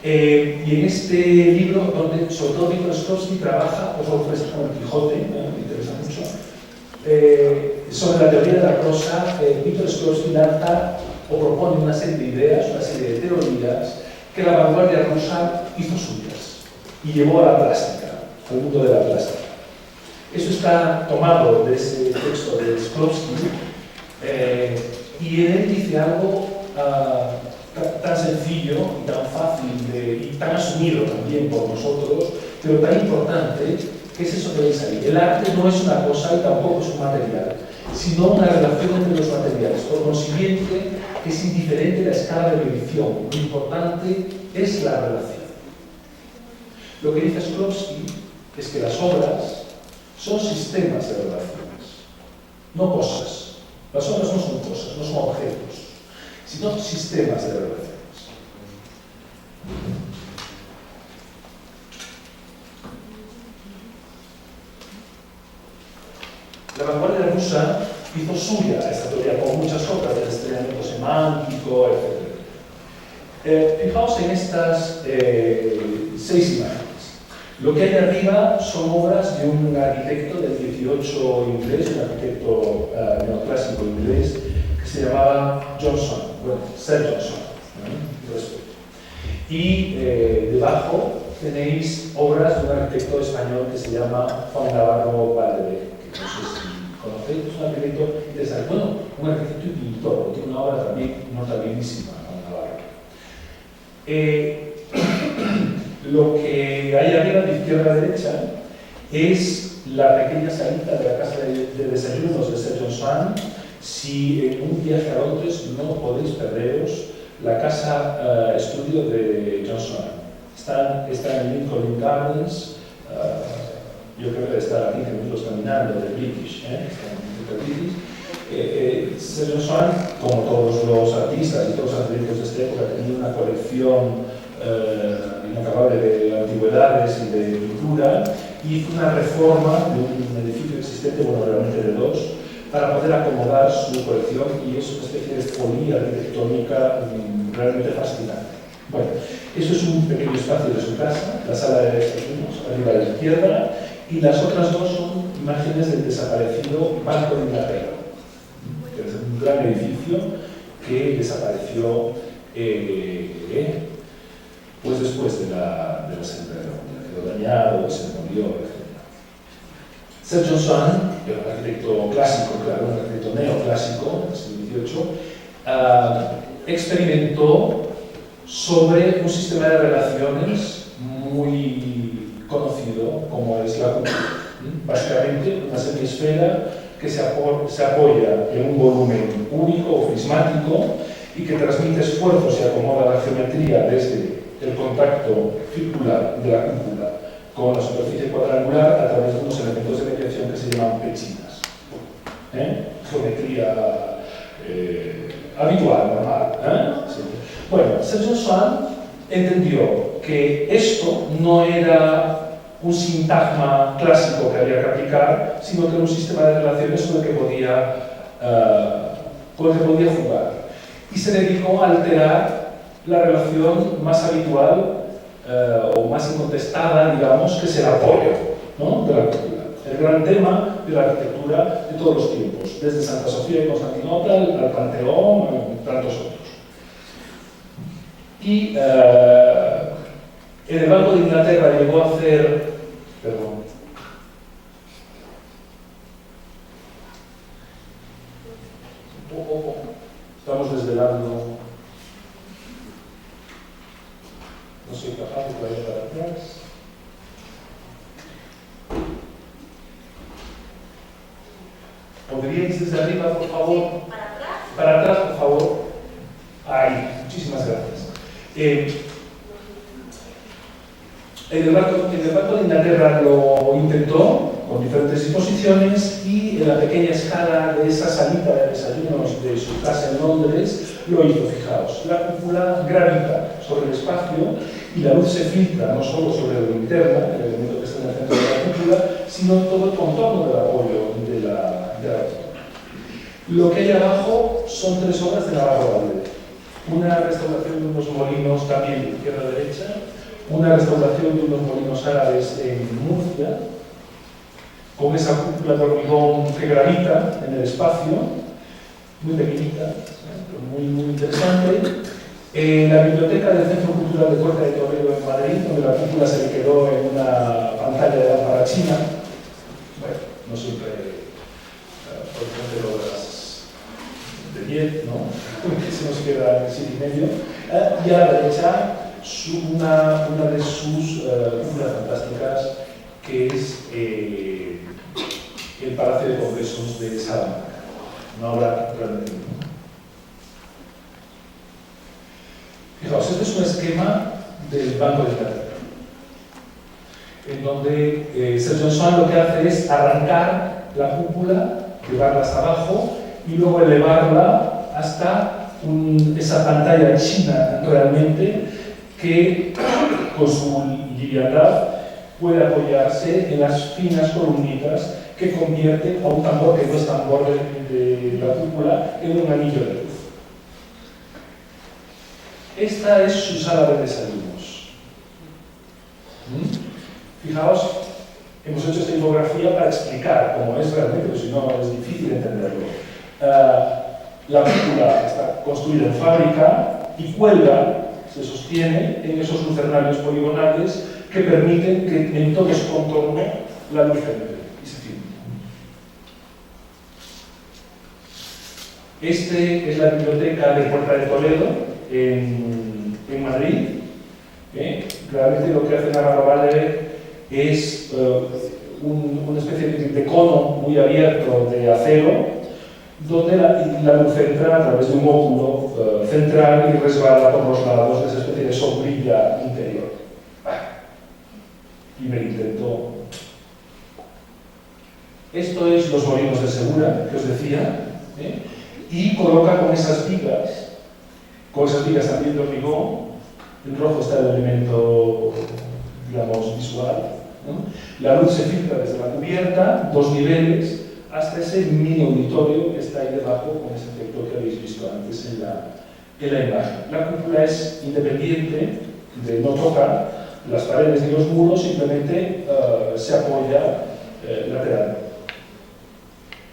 Y en este libro, donde sobre todo Víctor Shklovsky trabaja, os lo ofrece con el Quijote, me interesa mucho, sobre la teoría de la prosa. Víctor Shklovsky lanza o propone una serie de ideas, una serie de teorías que la vanguardia rusa hizo suyas y llevó a la plástica, al mundo de la plástica. Eso está tomado de ese texto de Shklovsky y en él dice algo tan sencillo y tan fácil y tan asumido también por nosotros, pero tan importante, que es eso que veis ahí. El arte no es una cosa y tampoco es un material, sino una relación entre los materiales. Por consiguiente, es indiferente la escala de medición. Lo importante es la relación. Lo que dice Shklovsky es que las obras son sistemas de relaciones, no cosas. Las obras no son cosas, no son objetos, sino sistemas de relaciones. La vanguardia rusa hizo suya esta teoría con muchas otras, del estrenamiento semántico, etc. Fijaos en estas 6 imágenes. Lo que hay arriba son obras de un arquitecto del 18 inglés, un arquitecto neoclásico inglés, que se llamaba Johnson, bueno, Sir Johnson, y debajo tenéis obras de un arquitecto español que se llama Juan Navarro Valdevez, que no sé si conocéis, es un arquitecto interesante, bueno, un arquitecto y pintor, tiene una obra también notabilísima, Juan Navarro. Lo que hay arriba de izquierda a derecha es la pequeña salita de la casa de desayunos de Sir Johnson. Si en un viaje a Londres no podéis perderos la casa estudio de Johnson. Está en Lincoln Gardens, yo creo que debe estar a 15 minutos caminando de British, Sir Johnson, como todos los artistas y todos los arquitectos de esta época, tenía una colección inacabable de antigüedades y de pintura, y hizo una reforma de un edificio existente, bueno, realmente de 2, para poder acomodar su colección, y es una especie de folía arquitectónica realmente fascinante. Bueno, eso es un pequeño espacio de su casa, la sala de desayunos, arriba a la izquierda, y las otras 2 son imágenes del desaparecido Banco de Inglaterra, que es un gran edificio que desapareció pues después de la Segunda Guerra Mundial, quedó dañado, se murió, etc. Sir Johnson, un arquitecto clásico, claro, un arquitecto neoclásico del siglo XVIII, experimentó sobre un sistema de relaciones muy conocido como es la cúpula. Básicamente una semisfera que se apoya en un volumen único o prismático y que transmite esfuerzos y acomoda la geometría desde el contacto circular de la cúpula con la superficie cuadrangular a través de unos elementos de mediación que se llaman pechinas. Geometría habitual, normal. Sí. Bueno, Sir Johnson entendió que esto no era un sintagma clásico que había que aplicar, sino que era un sistema de relaciones con el que podía jugar. Y se dedicó a alterar la relación más habitual o más incontestada, digamos, que es el apoyo, ¿no?, de la cultura. El gran tema de la arquitectura de todos los tiempos, desde Santa Sofía y Constantinopla al Panteón y tantos otros. Y el Banco de Inglaterra llegó a hacer, perdón, un poco, estamos desvelando. No soy capaz de traer para atrás. ¿Podríais desde arriba, por favor? ¿Para atrás? Para atrás, por favor. Ahí, muchísimas gracias. El Banco de Inglaterra lo intentó con diferentes disposiciones, y en la pequeña escala de esa salita de desayunos de su casa en Londres lo hizo. Fijaos, la cúpula gravita sobre el espacio y la luz se filtra no solo sobre la linterna, el elemento que está en el centro de la cúpula, sino todo el contorno del apoyo de la cúpula. Lo que hay abajo son 3 obras de Navarro Valde. Una restauración de unos molinos también de izquierda a derecha, una restauración de unos molinos árabes en Murcia, con esa cúpula de hormigón que gravita en el espacio, muy pequeñita, muy interesante. La biblioteca del Centro Cultural de Puerta de Toledo en Madrid, donde la cúpula se le quedó en una pantalla de lámpara china. Bueno, no siempre, por ejemplo, obras de 10, ¿no? Que se nos queda en 7 y medio. Y a la derecha, una de sus cúpulas fantásticas, que es el Palacio de Congresos de Salamanca. Una obra realmente bonita. Fijaos, este es un esquema del Banco de Inglaterra, en donde Sergio Swan lo que hace es arrancar la cúpula, llevarla hasta abajo y luego elevarla hasta esa pantalla china realmente que con su liviandad puede apoyarse en las finas columnitas que convierten a un tambor que no es tambor de la cúpula en un anillo de luz. Esta es su sala de desayunos. Fijaos, hemos hecho esta infografía para explicar cómo es realmente, porque si no es difícil entenderlo. La cúpula está construida en fábrica y cuelga, se sostiene en esos lucernarios poligonales que permiten que en todo su contorno la luz entre y se filme. Este es la biblioteca de Puerta de Toledo en Madrid. Realmente lo que hace Navarro Valde es una especie de cono muy abierto de acero, donde la luz entra a través de un óculo central y resbala por los lados de esa especie de sombrilla interior. Primer intento. Esto es los molinos de Segura, que os decía, y coloca con esas vigas también de hormigón. En rojo está el elemento, digamos, visual, ¿no? La luz se filtra desde la cubierta, 2 niveles, hasta ese mini auditorio que está ahí debajo, con ese efecto que habéis visto antes en la imagen. La cúpula es independiente, no toca las paredes ni los muros, simplemente se apoya lateralmente.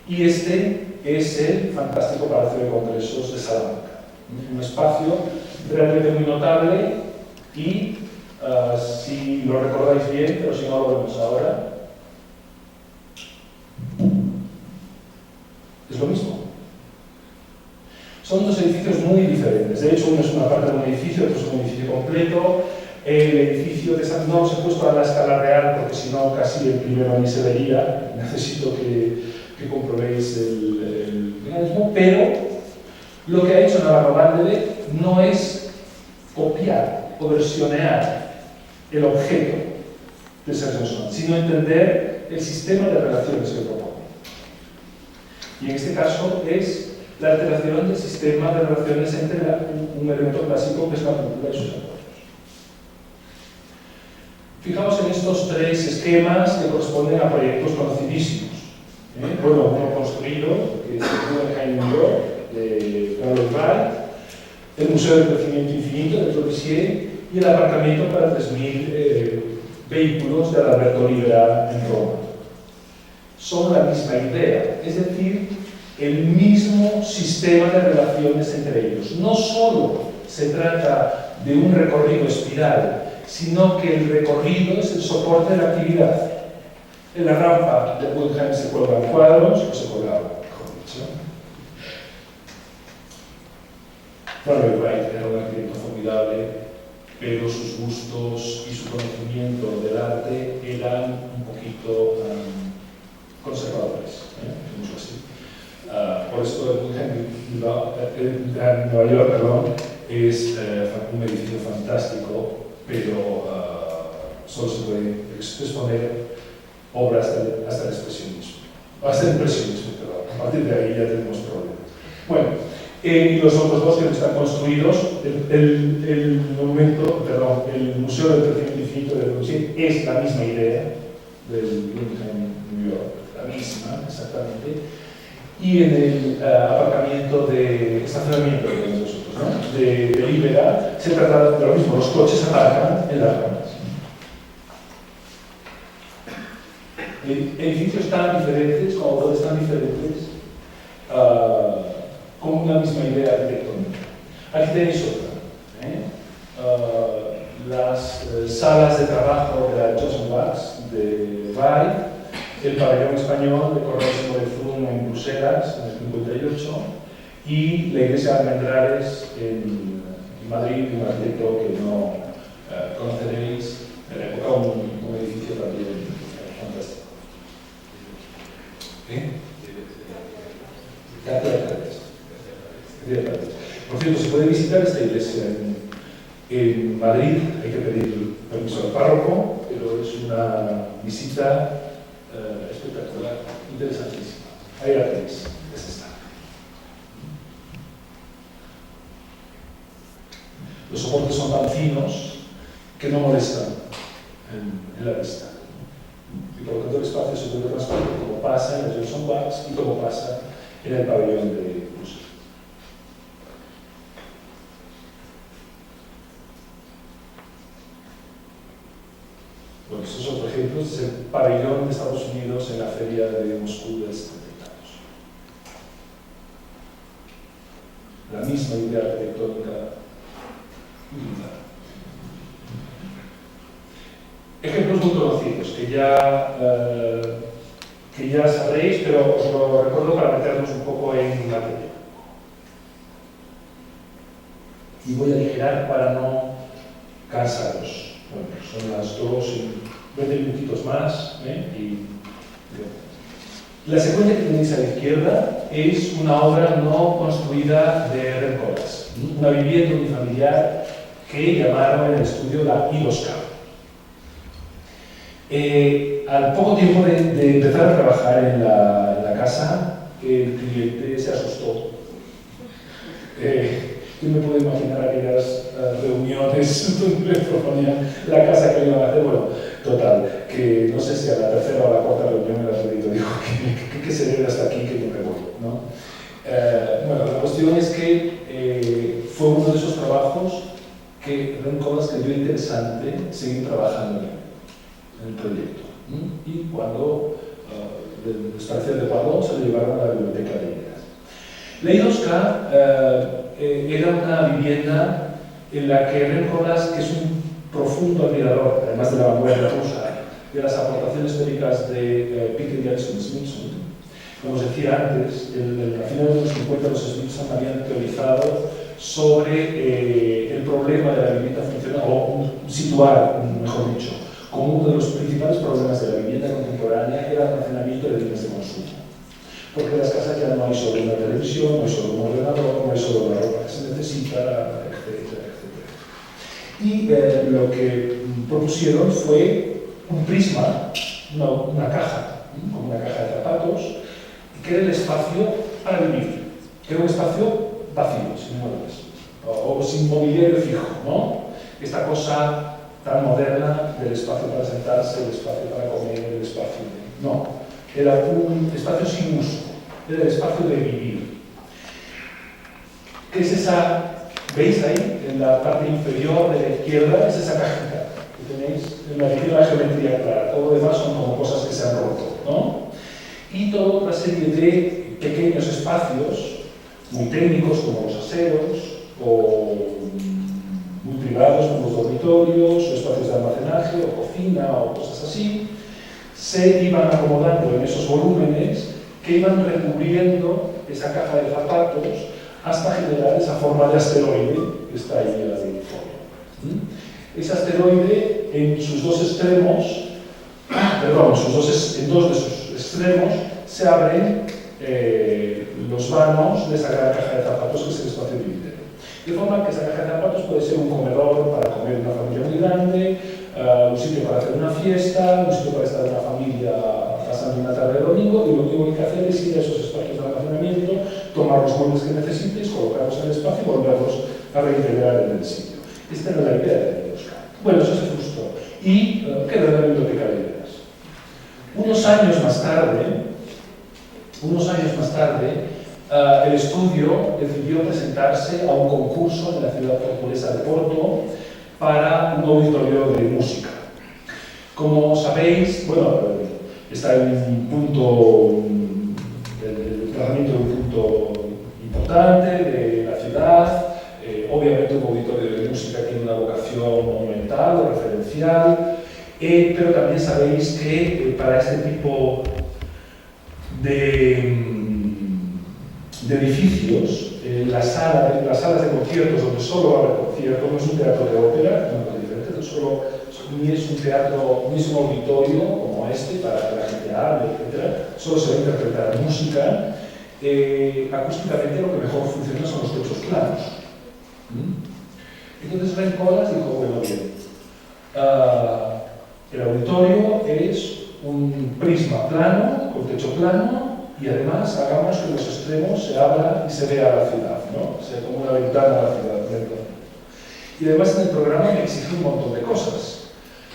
Y este es el fantástico Palacio de Congresos de Salamanca. Un espacio realmente muy notable y, si lo recordáis bien, pero si no lo vemos ahora, es lo mismo. Son 2 edificios muy diferentes. De hecho, uno es una parte de un edificio, otro es un edificio completo. El edificio de San no os he puesto a la escala real porque si no casi el primero ni se vería. Necesito que comprobéis el mecanismo, pero lo que ha hecho Navarro Valde no es copiar o versionear el objeto de Sergio Swan, sino entender el sistema de relaciones que propone. Y en este caso es la alteración del sistema de relaciones entre un elemento clásico que es la cúpula y sus apoyos. Fijaos en estos 3 esquemas que corresponden a proyectos conocidísimos. Bueno, uno construido, que es el Guggenheim New York, de Carlos Wright, el Museo del Crecimiento Infinito de Corbusier y el aparcamiento para 3.000 vehículos de Alberto Libera en Roma. Son la misma idea, es decir, el mismo sistema de relaciones entre ellos. No solo se trata de un recorrido espiral, sino que el recorrido es el soporte de la actividad. En la rampa de Guggenheim se cuelgan cuadros, o se colgaban, mejor dicho. Bueno, Wright era un arquitecto formidable, pero sus gustos y su conocimiento del arte eran un poquito conservadores, digamos así. Por esto el Guggenheim en Nueva York, es un edificio fantástico, pero solo se puede exponer obras hasta el expresionismo. Hasta el impresionismo, perdón. A partir de ahí ya tenemos problemas. Bueno, y los otros 2 que están construidos, el Museo del Crecimiento Infinito de Corbusier es la misma idea del Guggenheim New York, la misma, exactamente. y en el aparcamiento de estacionamiento de nosotros, ¿no? de Libera, se trata de lo mismo, los coches aparcan en las ramas. Edificios tan diferentes, como todos tan diferentes, con una misma idea arquitectónica. Aquí tenéis otra. Las salas de trabajo de la Johnson Wax de RAI, el pabellón español de Correos de Frum en Bruselas en el 58 y la iglesia de Almendrales en Madrid, un arquitecto que no conoceréis, de la época, un edificio también fantástico. Por cierto, se puede visitar esta iglesia en Madrid, hay que pedir permiso al párroco, pero es una visita espectacular, interesantísima. Ahí la tenéis, es esta. Los soportes son tan finos que no molestan en la vista. Y por lo tanto el espacio se puede transportar como pasa en la Johnson Wax y como pasa en el pabellón de Bruselas. Bueno, estos son otros ejemplos, es el pabellón de Estados Unidos en la feria de Moscú del 70. La misma idea arquitectónica utilizada. Ejemplos muy conocidos que ya sabréis, pero os lo recuerdo para meternos un poco en materia. Y voy a aligerar para no cansaros. Bueno, son las 2 y 20 minutitos más. La secuencia que tenéis a la izquierda es una obra no construida de Rencolas, una vivienda unifamiliar que llamaron en el estudio la Iloska. Al poco tiempo de empezar a trabajar en la casa, el cliente se asustó. Yo me puedo imaginar aquellas reuniones donde le proponían la casa que le iban a hacer. Bueno, total, que no sé si a la tercera o a la cuarta reunión el arquitecto dijo que se debe hasta aquí, que yo me voy, ¿no? Bueno, la cuestión es que fue uno de esos trabajos que Rencolas creyó interesante seguir trabajando en el proyecto. Y cuando les pareció adecuado, se lo llevaron a la biblioteca de ideas. La Iloska era una vivienda en la que Rencolas, que es un profundo admirador, además de la vanguardia rusa, de las aportaciones teóricas de Peter Jackson Smithson, como os decía antes, a finales de los 50 los Smithson habían teorizado sobre el problema de la vivienda funcional, o situar, mejor dicho, como uno de los principales problemas de la vivienda contemporánea era el almacenamiento de bienes de consumo. Porque en las casas ya no hay solo una televisión, no hay solo un ordenador, no hay solo la ropa que se necesita, etcétera, etcétera. Y lo que propusieron fue un prisma, una caja, como una caja de zapatos, que era el espacio para vivir, que era un espacio vacío, sin muebles, o sin mobiliario fijo, ¿no? Esta cosa tan moderna del espacio para sentarse, el espacio para comer, el espacio de... No, era un espacio sin uso, era el espacio de vivir. ¿Qué es esa? ¿Veis ahí, en la parte inferior de la izquierda? Es esa cajita que tenéis en la izquierda, la geometría clara. Todo lo demás son como cosas que se han roto, ¿no? Y toda una serie de pequeños espacios, muy técnicos como los aseos, o muy privados como los dormitorios, o espacios de almacenaje, o cocina, o cosas así, se iban acomodando en esos volúmenes que iban recubriendo esa caja de zapatos hasta generar esa forma de asteroide que está ahí en la fondo. Ese asteroide en sus dos extremos, en dos de sus extremos se abren los vanos de esa gran caja de zapatos que es el espacio de vida. De forma que esa caja de zapatos puede ser un comedor para comer una familia muy grande, un sitio para hacer una fiesta, un sitio para estar en una familia pasando una tarde de domingo, y lo único que hay que hacer es ir a esos espacios de almacenamiento, tomar los muebles que necesites, colocarlos en el espacio y volverlos a reintegrar en el sitio. Esta era la idea de Oscar. Bueno, eso se frustró y quedó en la biblioteca de ideas. Unos años más tarde, unos años más tarde, el estudio decidió presentarse a un concurso en la ciudad portuguesa de Porto para un auditorio de música. Como sabéis, bueno, está en un punto, el tratamiento de un punto importante de la ciudad. Obviamente un auditorio de música tiene una vocación monumental o referencial, pero también sabéis que para este tipo de edificios, las salas de conciertos donde solo va a haber conciertos, no es un teatro de ópera, es una cosa diferente, ni es un teatro, ni es un auditorio como este para que la gente hable, etc. Solo se va a interpretar música. Acústicamente lo que mejor funciona son los techos planos. Entonces Rem Koolhaas dijo, bueno, bien, el auditorio es un prisma plano, con techo plano, y además hagamos que los extremos se abran y se vea la ciudad, ¿no? Sea como una ventana a la ciudad. Y además en el programa me exige un montón de cosas.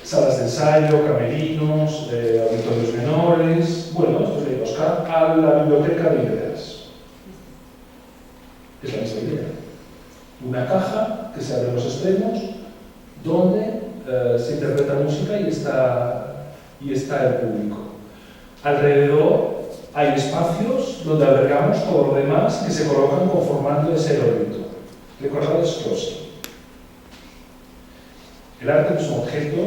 Salas de ensayo, camerinos, auditorios menores, bueno, esto es de buscar a la biblioteca de ideas. Es la misma idea. Una caja que se abre en los extremos, donde se interpreta música y está el público. Alrededor hay espacios donde albergamos todo lo demás que se colocan conformando ese órbito. Recordad Strauss. El arte no es un objeto,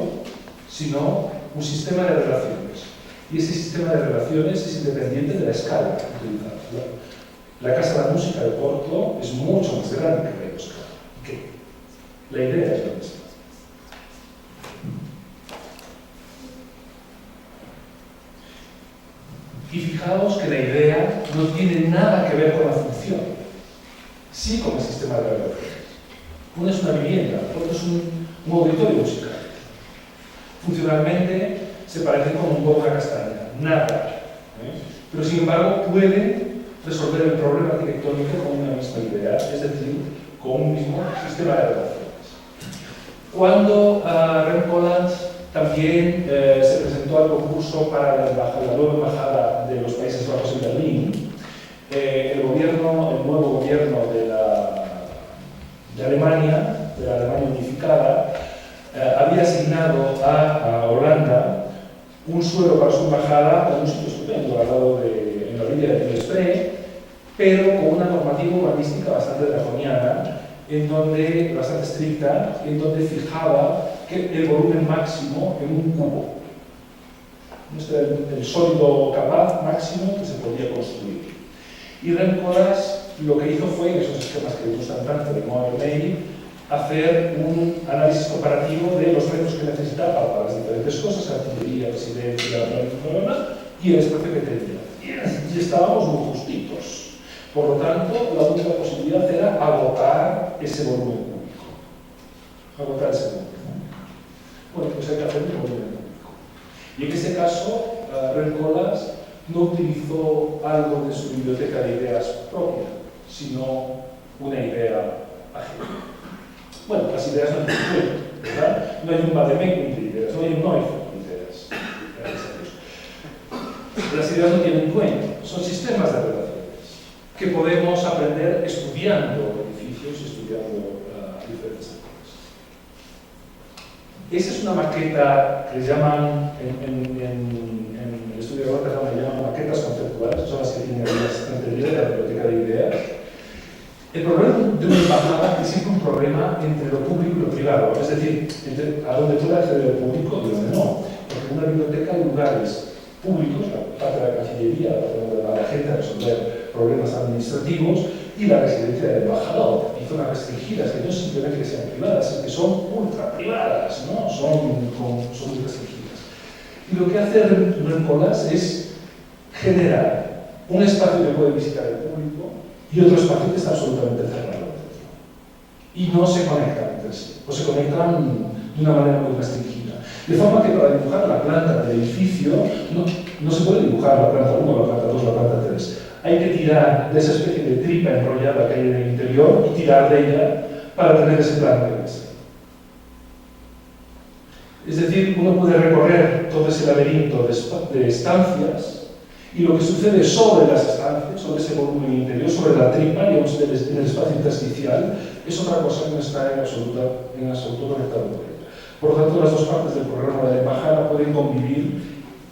sino un sistema de relaciones. Y ese sistema de relaciones es independiente de la escala utilizada. La Casa de la Música de Porto es mucho más grande que la escala. ¿Qué? La idea es la misma. Y fijaos que la idea no tiene nada que ver con la función, sí con el sistema de relaciones. Una es una vivienda, otro es un auditorio musical. Funcionalmente se parecen como un huevo y una castaña, nada. Pero sin embargo pueden resolver el problema arquitectónico con una misma idea, es decir, con un mismo sistema de relaciones. Cuando Rem Koolhaas también se presentó al concurso para la nueva embajada de los Países Bajos en Berlín, el nuevo gobierno de Alemania, de la Alemania unificada, había asignado a Holanda un suelo para su embajada en un sitio estupendo, al lado en la orilla del Spree, pero con una normativa urbanística bastante draconiana, bastante estricta, en donde fijaba el volumen máximo en un cubo. Este era el sólido capaz máximo que se podía construir. Y Rem Koolhaas lo que hizo fue, en esos esquemas que gustan tanto de Moore May, hacer un análisis comparativo de los medios que necesitaba para las diferentes cosas, artillería, residencia, y el espacio que tenía. Y estábamos muy justitos. Por lo tanto, la única posibilidad era agotar ese volumen público. Agotar ese volumen. Bueno, pues hay que hacer un volumen público. Y en este caso, Rem Koolhaas no utilizó algo de su biblioteca de ideas propia, sino una idea ajena. Bueno, las ideas no hay ¿verdad? No hay un vademecum de ideas, no hay un Neumann de ideas. Las ideas no tienen dueño, son sistemas de relaciones que podemos aprender estudiando edificios y estudiando diferentes cosas. Esa es una maqueta que llaman, en el estudio de Rotterdam le llaman maquetas conceptuales, son las que tienen las estanterías de la biblioteca de ideas. El problema de una embajada es siempre un problema entre lo público y lo privado, es decir, a donde puede acceder el público y donde no. Porque en una biblioteca hay lugares públicos, la parte de la Cancillería, donde va la gente a resolver problemas administrativos, y la residencia del embajador, y zonas restringidas, que no simplemente que sean privadas, sino que son ultra privadas, ¿no? Son muy restringidas. Y lo que hace Rem Koolhaas es generar un espacio que puede visitar el público y otro espacio que está absolutamente cerrado. Y no se conectan entre sí, o se conectan de una manera muy restringida. De forma que para dibujar la planta del edificio no se puede dibujar la planta 1, la planta 2, la planta 3. Hay que tirar de esa especie de tripa enrollada que hay en el interior y tirar de ella para tener ese plano que ves. Es decir, uno puede recorrer todo ese laberinto de estancias Y lo que sucede sobre las estancias, sobre ese volumen interior, sobre la tripa, digamos, en el espacio intersticial, es otra cosa que no está en absoluto conectado con ella. Por lo tanto, las dos partes del programa de la embajada pueden convivir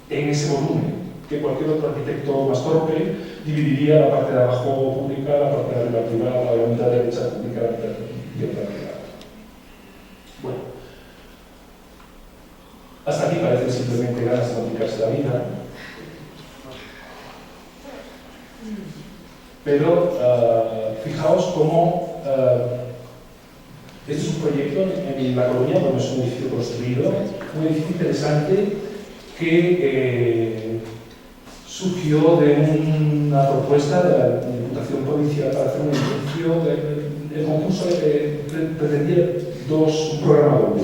en ese volumen, que cualquier otro arquitecto más torpe dividiría la parte de abajo pública, la parte de arriba privada, la mitad derecha pública, la mitad privada. Bueno, hasta aquí parece simplemente ganas de complicarse la vida. Pero fijaos cómo este es un proyecto en La Coruña, donde es un edificio construido, un edificio interesante que surgió de una propuesta de la Diputación Provincial para hacer un edificio. El concurso pretendía un programa doble: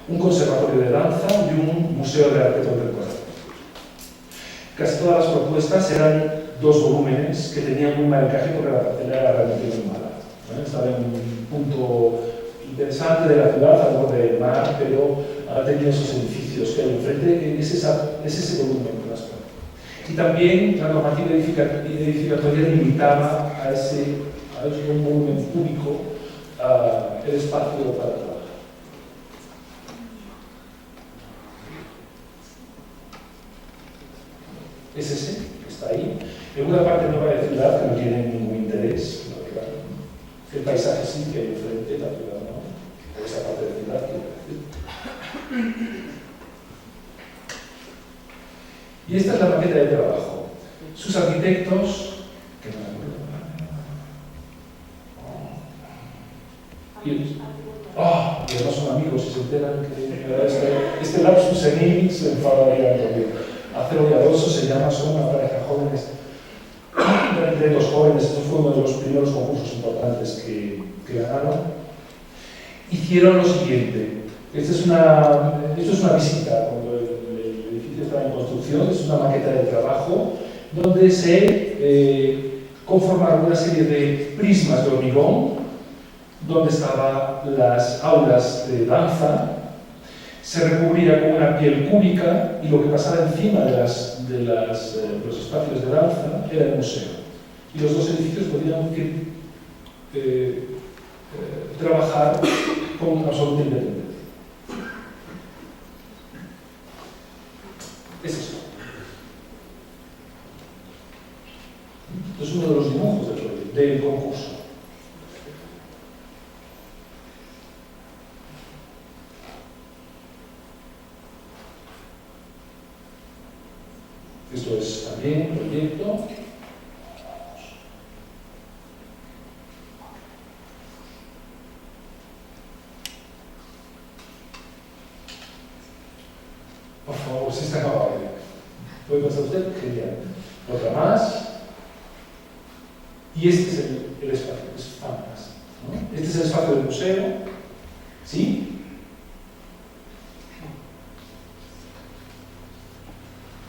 un conservatorio de danza y un museo de arte contemporáneo. Casi todas las propuestas eran dos volúmenes que tenían muy mal encaje porque la parcela era realmente muy mala. Estaba en un punto interesante de la ciudad, al borde del mar, pero tenía esos edificios que hay enfrente, es ese volumen que las pone. Y también la normativa edificatoria limitaba a ese volumen público el espacio para trabajar. Es ese que está ahí. En una parte nueva de ciudad que no tiene ningún interés, el paisaje sí que hay enfrente, la ciudad no, o esa parte de ciudad quiero decir. Y esta es la maqueta de trabajo. Sus arquitectos, que no me acuerdo. Y además son amigos y se enteran que este lapsus senil se enfadaría conmigo. Acero y Alonso se llama, son una pareja jóvenes, de los jóvenes. Esto fue uno de los primeros concursos importantes que ganaron. Hicieron lo siguiente. Esto es una visita cuando el edificio está en construcción. Es una maqueta de trabajo donde se conformaron una serie de prismas de hormigón, donde estaban las aulas de danza. Se recubría con una piel cúbica y lo que pasaba encima de los espacios de danza era el museo. Y los dos edificios podían trabajar con absoluta independencia. Es eso. Es uno de los dibujos del concurso. Esto es también un proyecto. Por favor, si está acabado. ¿Puede pasar usted? Genial. Otra más. Y este es el espacio, es fantástico, ¿no? Este es el espacio del museo. ¿Sí?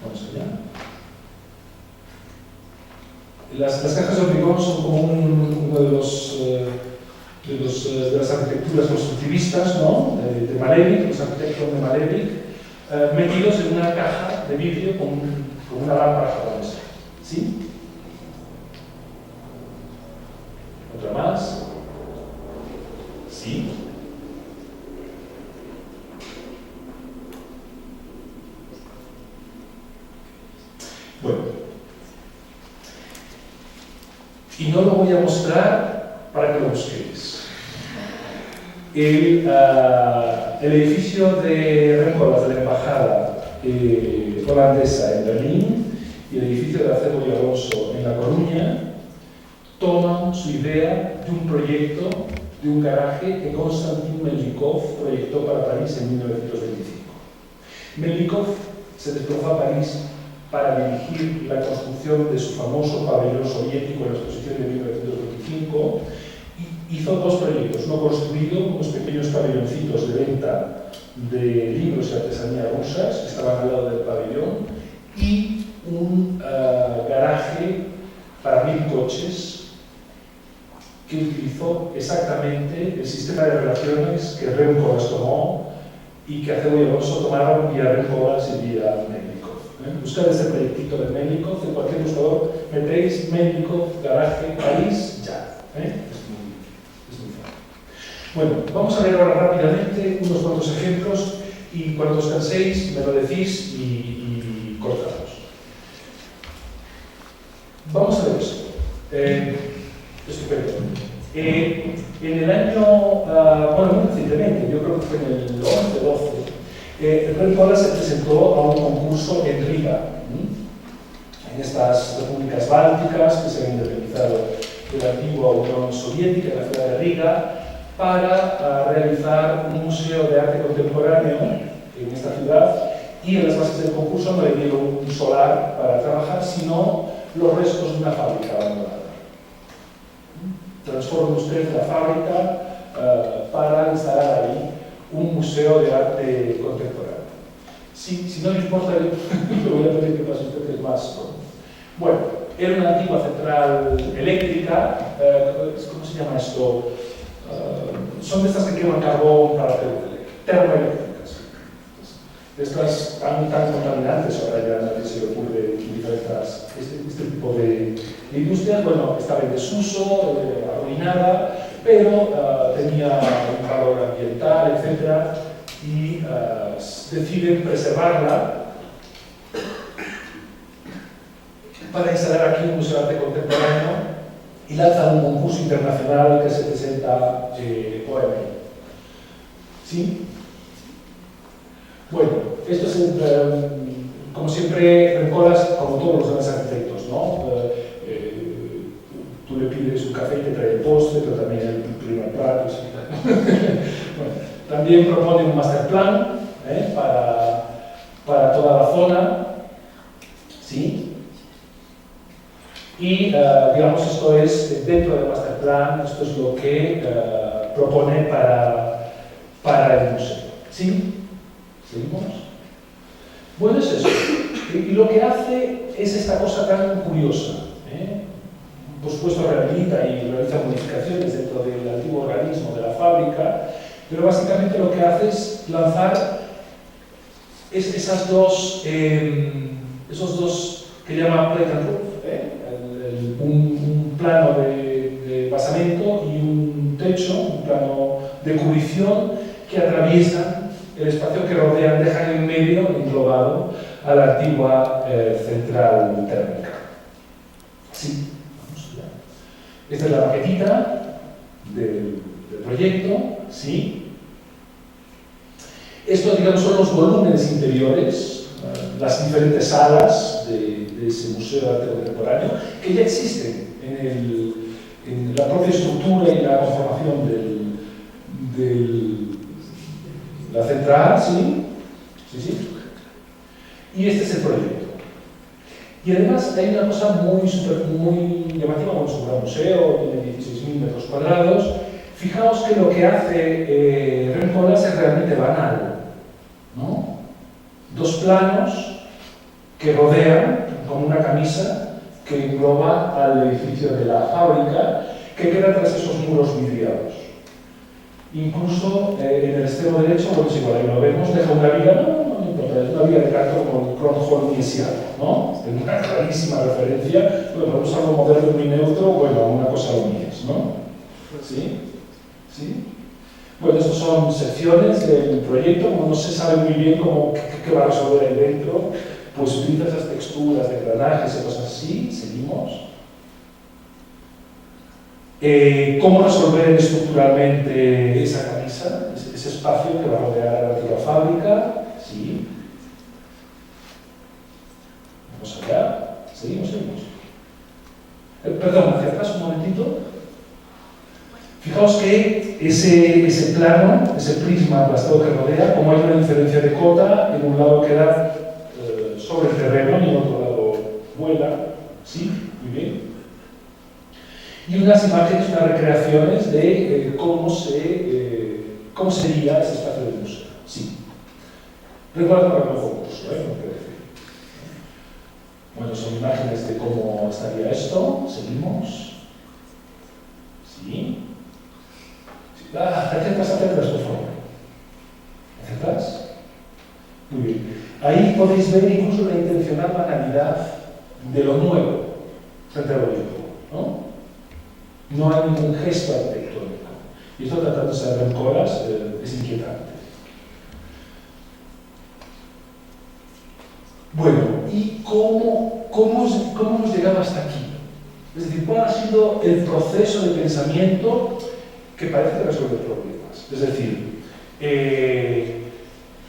Vamos allá. Las cajas de hormigón son como uno de las arquitecturas constructivistas, ¿no? De Malevich, los arquitectos de Malevich, metidos en una caja de vidrio con una lámpara japonesa. ¿Sí? Otra más. ¿Sí? Bueno, y no lo voy a mostrar para que lo busquéis. El edificio de Rémcolas de la embajada holandesa en Berlín y el edificio de Acero y Alonso en La Coruña toman su idea de un proyecto de un garaje que Konstantin Melnikov proyectó para París en 1925. Melnikov se desplazó a París para dirigir la construcción de su famoso pabellón soviético en la exposición de 1925, y hizo dos proyectos: uno construido, unos pequeños pabelloncitos de venta de libros y artesanía rusas que estaban al lado del pabellón, y un garaje para 1000 coches que utilizó exactamente el sistema de relaciones que Rémcolas tomó y que Acero y Alonso tomaron vía Rémcolas y vía Melnikov. Buscar ese proyectito de Mélico, en cualquier buscador metéis Mélico, garaje, París, ya. Es muy fácil. Bueno, vamos a ver ahora rápidamente unos cuantos ejemplos y cuando os canséis me lo decís y cortamos. Vamos a ver esto. Estupendo. En el año, bueno, muy recientemente, yo creo que fue en el 11-12, Red Polar se presentó a un concurso en Riga, en estas repúblicas bálticas que se habían independizado de la antigua Unión Soviética, en la ciudad de Riga, para realizar un museo de arte contemporáneo en esta ciudad, y en las bases del concurso no le dieron un solar para trabajar, sino los restos de una fábrica abandonada. Transforme usted la fábrica para instalar ahí un museo de arte contemporáneo. Si no le importa, le voy a pedir que pase usted, que es más. Bueno, era una antigua central eléctrica, ¿cómo se llama esto? Son de estas que queman carbón para hacer termoeléctricas. Estas tan contaminantes, ahora ya nadie se le ocurre utilizar este tipo de industrias. Bueno, estaba en desuso, arruinada, pero tenía un valor ambiental, etc. Y deciden preservarla para instalar aquí un museo de arte contemporáneo y lanzan un concurso internacional que se presenta OMI. ¿Sí? Bueno, esto es, como siempre, Rencolas, como todos los demás arquitectos, ¿no? Tú le pides un café y te trae el postre, pero también el primer plato, etc. Bueno, también propone un master plan para toda la zona, ¿sí? Y, digamos, esto es, dentro del master plan, esto es lo que propone para el museo, ¿sí? ¿Seguimos? Bueno, es eso. Y lo que hace es esta cosa tan curiosa. Por supuesto, rehabilita y realiza modificaciones dentro del antiguo organismo de la fábrica, pero básicamente lo que hace es lanzar esos dos que llama plate and roof, un plano de basamento y un techo, un plano de cubrición que atraviesan el espacio que rodean, dejan en medio, englobado, a la antigua central térmica. Sí, vamos allá. Esta es la maquetita del proyecto, ¿sí? Estos, digamos, son los volúmenes interiores, las diferentes salas de ese museo de arte contemporáneo, que ya existen en la propia estructura y la conformación de la central, ¿sí? Sí. Y este es el proyecto. Y además hay una cosa muy llamativa, bueno, es un gran museo, tiene 16.000 metros cuadrados. Fijaos que lo que hace Rencolas es realmente banal, ¿no? Dos planos que rodean, como una camisa, que engloba al edificio de la fábrica, que queda tras esos muros vidriados. Incluso en el extremo derecho, bueno, si igual ahí lo vemos, deja una viga, no importa, es una viga de cartón con cronholmesiano, ¿no? Es una clarísima referencia, bueno, vamos a algo moderno muy neutro, bueno, una cosa Mies, ¿no? ¿Sí? ¿Sí? Bueno, estas son secciones del proyecto, como no se sabe muy bien qué va a resolver ahí dentro, pues utiliza esas texturas de engranajes y cosas así, seguimos. ¿Cómo resolver estructuralmente esa camisa, ese espacio que va a rodear a la antigua fábrica? Sí. Vamos allá. Seguimos. Perdón, hacia atrás un momentito. Fijaos que ese plano, ese prisma aplastado que rodea, como hay una diferencia de cota, en un lado queda sobre el terreno y en otro lado vuela. ¿Sí? Muy bien. Y unas imágenes, unas recreaciones de cómo sería ese espacio del museo. Sí. Recuerda para el concurso, no quiero decir. Bueno, son imágenes de cómo estaría esto. Seguimos. Sí. Hacia atrás, por favor. Hacia atrás. Muy bien. Ahí podéis ver incluso la intencional banalidad de lo nuevo frente a lo viejo, ¿no? No hay ningún gesto arquitectónico. Y esto, tratándose de rencoras, es inquietante. Bueno, ¿y cómo hemos llegado hasta aquí? Es decir, ¿cuál ha sido el proceso de pensamiento que parece resolver problemas? Es decir,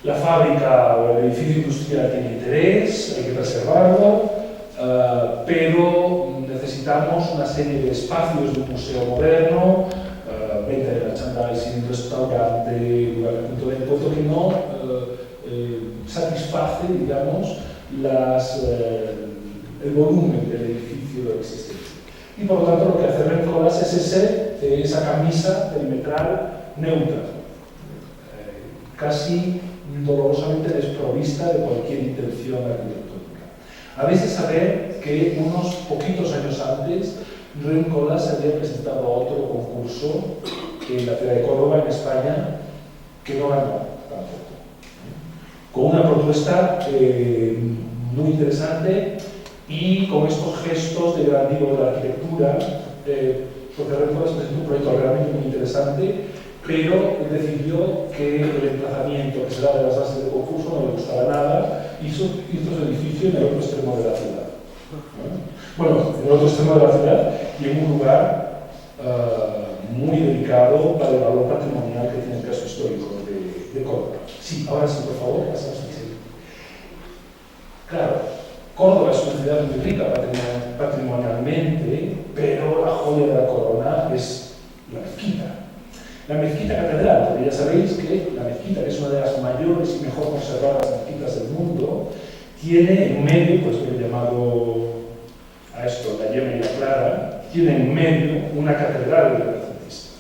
la fábrica o el edificio industrial tiene interés, hay que preservarlo, pero necesitamos una serie de espacios de un museo moderno, venta de merchandising, restaurante, lugar de punto de encuentro que no satisface, digamos, el volumen del edificio existente. Y por lo tanto lo que hace Rencolas es esa camisa perimetral neutra, casi dolorosamente desprovista de cualquier intención arquitectónica. Habéis de saber que unos poquitos años antes Rencolas se había presentado a otro concurso en la ciudad de Córdoba, en España, que no ganó tampoco, con una propuesta muy interesante y con estos gestos de gran digo de la arquitectura, porque Rencolas presentó un proyecto realmente muy interesante, pero decidió que el emplazamiento que se da de las bases del concurso no le gustaba nada y hizo su edificio en el otro extremo de la ciudad. Bueno, en el otro extremo de la ciudad y en un lugar muy delicado para el valor patrimonial que tiene el caso histórico de Córdoba. Sí, ahora sí, por favor, pasamos al siguiente. Claro, Córdoba es una ciudad muy rica patrimonialmente, pero la joya de la corona es la mezquita. La mezquita catedral, porque ya sabéis que la mezquita, que es una de las mayores y mejor conservadas mezquitas del mundo, tiene en medio, pues lo he llamado a esto la yema y la clara, tiene en medio una catedral renacentista.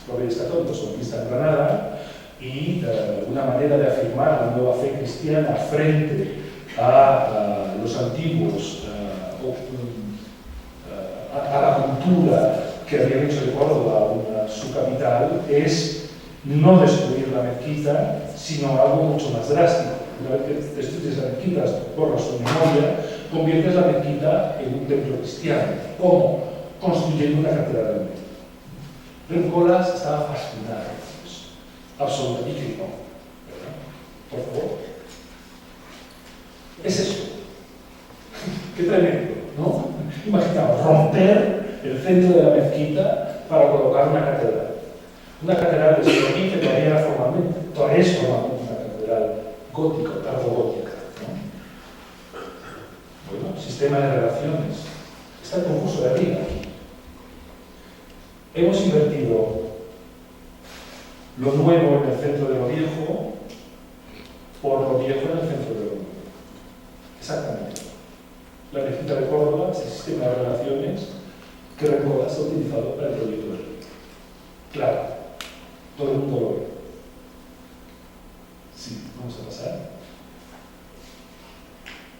Los Reyes Católicos conquistan Granada y una manera de afirmar la nueva fe cristiana frente a los antiguos, a la cultura que habían hecho de Córdoba su capital, es no destruir la mezquita, sino algo mucho más drástico. Una vez que destruyes la mezquita, borras su memoria, conviertes la mezquita en un templo cristiano. ¿Cómo? Construyendo una catedral en medio. Rencolas estaba fascinado con eso. Absolutamente no. ¿Verdad? Por favor. Es eso. Qué tremendo, ¿no? Imaginaos, romper el centro de la mezquita para colocar una catedral. Una catedral del siglo XV todavía era formalmente, todavía es formalmente una catedral gótica, tardogótica, ¿no? Bueno, sistema de relaciones. Está el concurso de arriba. Hemos invertido lo nuevo en el centro de lo viejo por lo viejo en el centro de lo nuevo. Exactamente. La mezquita de Córdoba es el sistema de relaciones que Rencolas ha utilizado para el proyecto de ley. Claro, todo el mundo lo ve. Sí, vamos a pasar.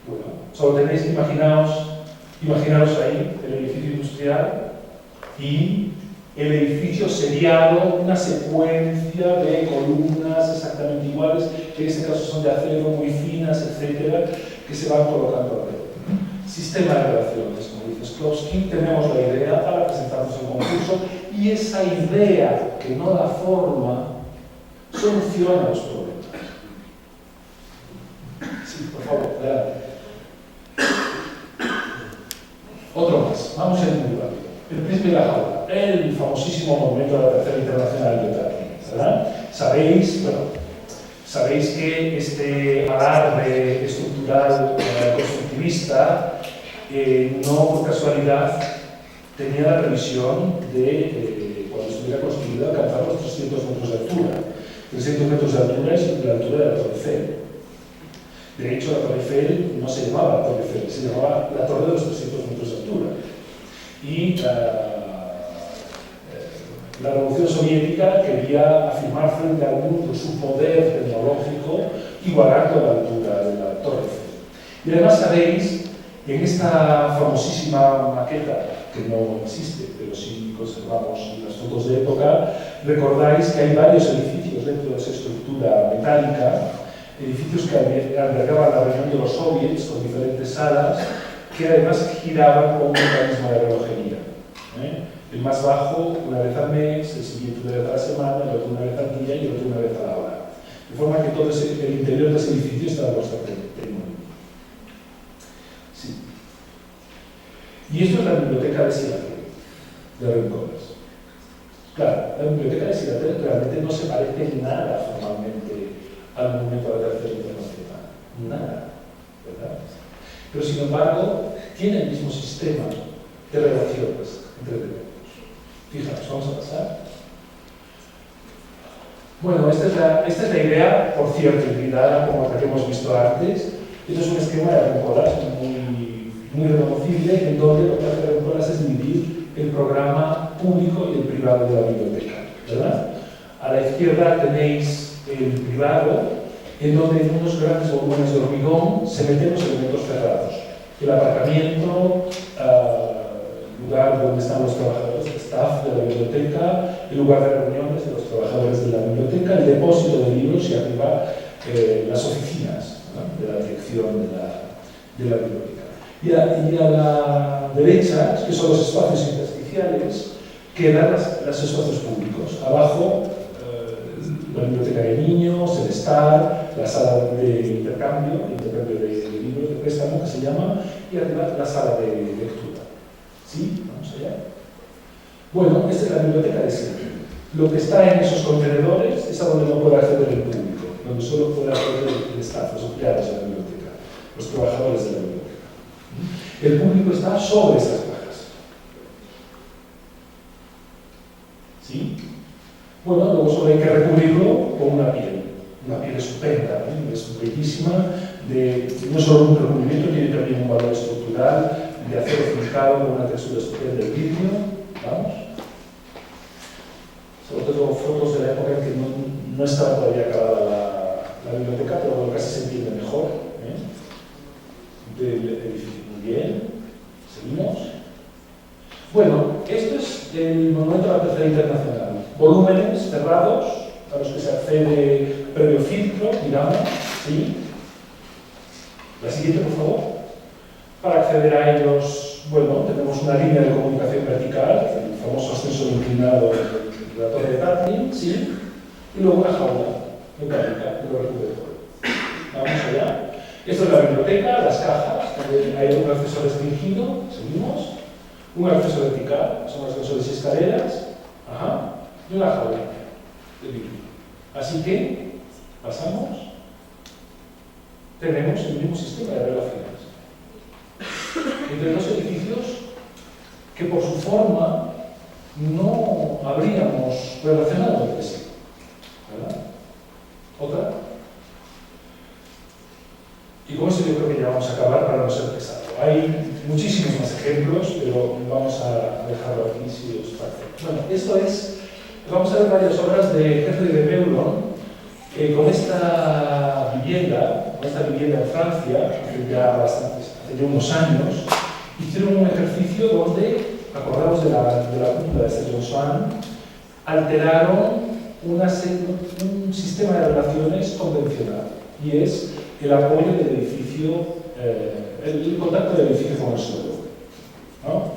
Bueno, solo tenéis que imaginaos ahí el edificio industrial y el edificio seriado, una secuencia de columnas exactamente iguales, que en este caso son de acero, muy finas, etcétera, que se van colocando alrededor. Sistema de relaciones, como dice Shklovsky, tenemos la idea para presentarnos en concurso y esa idea que no da forma soluciona los problemas. Sí, por favor, adelante. Otro más, vamos a ir muy rápido. El Príncipe y la jaula, el famosísimo monumento de la Tercera Internacional de Berlín, ¿verdad? Sabéis que este alarde estructural constructivista no por casualidad tenía la previsión de, cuando estuviera construida, alcanzar los 300 metros de altura. 300 metros de altura es la altura de la Torre Eiffel. De hecho, la Torre Eiffel no se llamaba Torre Eiffel, se llamaba la Torre de los 300 metros de altura. Y la Revolución Soviética quería afirmar frente al mundo su poder tecnológico, igualando la altura de la Torre Eiffel. Y además sabéis, en esta famosísima maqueta, que no existe, pero sí conservamos las fotos de época, recordáis que hay varios edificios dentro de esa estructura metálica edificios que albergaban la reunión de los soviets con diferentes salas que además giraban con un mecanismo de relojería. El más bajo una vez al mes, el siguiente una vez a la semana, el otro una vez al día y el otro una vez a la hora. De forma que todo el interior de ese edificio estaba constantemente en movimiento. Sí. Y esto es la biblioteca de Seattle, de Rincones. Claro, la biblioteca de Seattle realmente no se parece en nada formalmente al movimiento de la Tercera Internacional. Nada, ¿verdad? Pero sin embargo, tiene el mismo sistema de relaciones entre elementos. Fijaos, vamos a pasar. Bueno, esta es la idea, por cierto, hibridada como la que hemos visto antes. Esto es un esquema de Rincolas muy reconocible, en donde lo que hace Rincolas es dividir el programa público y el privado de la biblioteca, ¿verdad? A la izquierda tenéis el privado, en donde en unos grandes volúmenes de hormigón se meten los elementos cerrados. El aparcamiento, el lugar donde están los trabajadores, el staff de la biblioteca, el lugar de reuniones de los trabajadores de la biblioteca, el depósito de libros y arriba las oficinas, ¿no?, de la dirección de la biblioteca. Y a la derecha, que son los espacios intersticiales, quedan los espacios públicos. Abajo, la biblioteca de niños, el STAR, la sala de intercambio de libros de préstamo, que se llama, y arriba la sala de lectura. ¿Sí? Vamos allá. Bueno, esta es la biblioteca de siempre. Lo que está en esos contenedores es a donde no puede acceder el público, donde solo puede acceder el staff, los empleados de la biblioteca, los trabajadores de la biblioteca. El público está sobre esas cajas. ¿Sí? Bueno, luego solo hay que recubrirlo con una piel estupenda, ¿no? Es bellísima, no solo un recubrimiento, tiene también un valor estructural de acero fincado con una textura estupenda del vidrio. Vamos. Solo tengo fotos de la época en que no estaba todavía acabada la biblioteca, pero bueno, casi se entiende mejor. Del edificio. Muy bien. Seguimos. Bueno, esto es el monumento a la Tercera Internacional. Volúmenes cerrados a los que se accede previo filtro, digamos. ¿Sí? La siguiente, por favor. Para acceder a ellos, bueno, tenemos una línea de comunicación vertical, el famoso ascensor inclinado de la torre de Tatlin, ¿sí? Y luego una jaula mecánica que lo recubre todo. Vamos allá. Esto es la biblioteca, las cajas, donde hay un acceso restringido, seguimos. Un acceso vertical, son ascensores y escaleras. Ajá. Y una jaula de vidrio. Así que, pasamos. Tenemos el mismo sistema de relaciones entre dos edificios que por su forma no habríamos relacionado entre sí. ¿Verdad? ¿Otra? Y con eso yo creo que ya vamos a acabar para no ser pesado. Hay muchísimos más ejemplos, pero vamos a dejarlo aquí si os parece. Bueno, esto es, vamos a ver varias obras de Geoffrey de Meuron con esta vivienda en Francia, hace ya unos años, hicieron un ejercicio donde, acordados de la cúpula de Saint-Jean, alteraron un sistema de relaciones convencional, y es el apoyo del edificio, el contacto del edificio con el suelo, ¿no?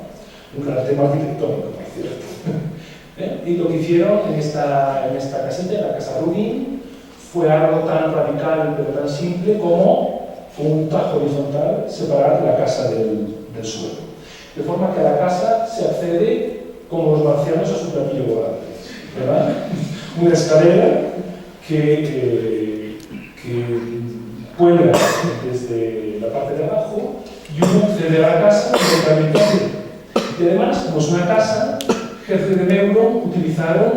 Un gran tema arquitectónico, por cierto. Y lo que hicieron en esta casita, en la Casa Rubin, fue algo tan radical pero tan simple como, con un tajo horizontal, separar la casa del suelo. De forma que a la casa se accede como los marcianos a su platillo volante, ¿verdad? Una escalera que cuelga desde la parte de abajo y uno accede a la casa directamente así. Y además, como es una casa, Geoffrey de Meuron utilizaron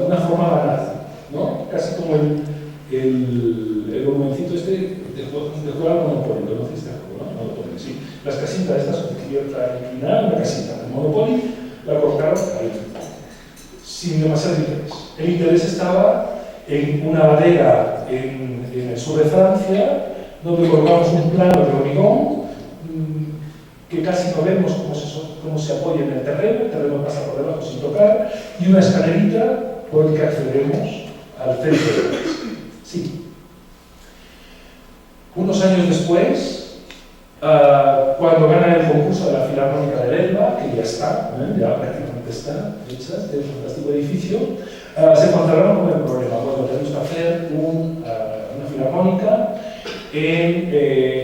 una forma banal, ¿no? Casi como el monumentito este de jugar al Monopoly, ¿conocéis este juego, no? Monopoly, sí. Las casitas estas son inclinadas, una casita. El Monopoly la colocaron ahí, sin demasiado interés. El interés estaba en una badera en el sur de Francia, donde colocamos un plano de hormigón que casi no vemos cómo se apoya en el terreno pasa por debajo sin tocar, y una escalerita por el que accedemos al centro de la casa. Sí. Unos años después, cuando ganan el concurso de la Filarmónica de Elba, que ya está, ya prácticamente está hecha, este fantástico edificio, se encontraron con el problema. Bueno, tenemos que hacer una filarmónica en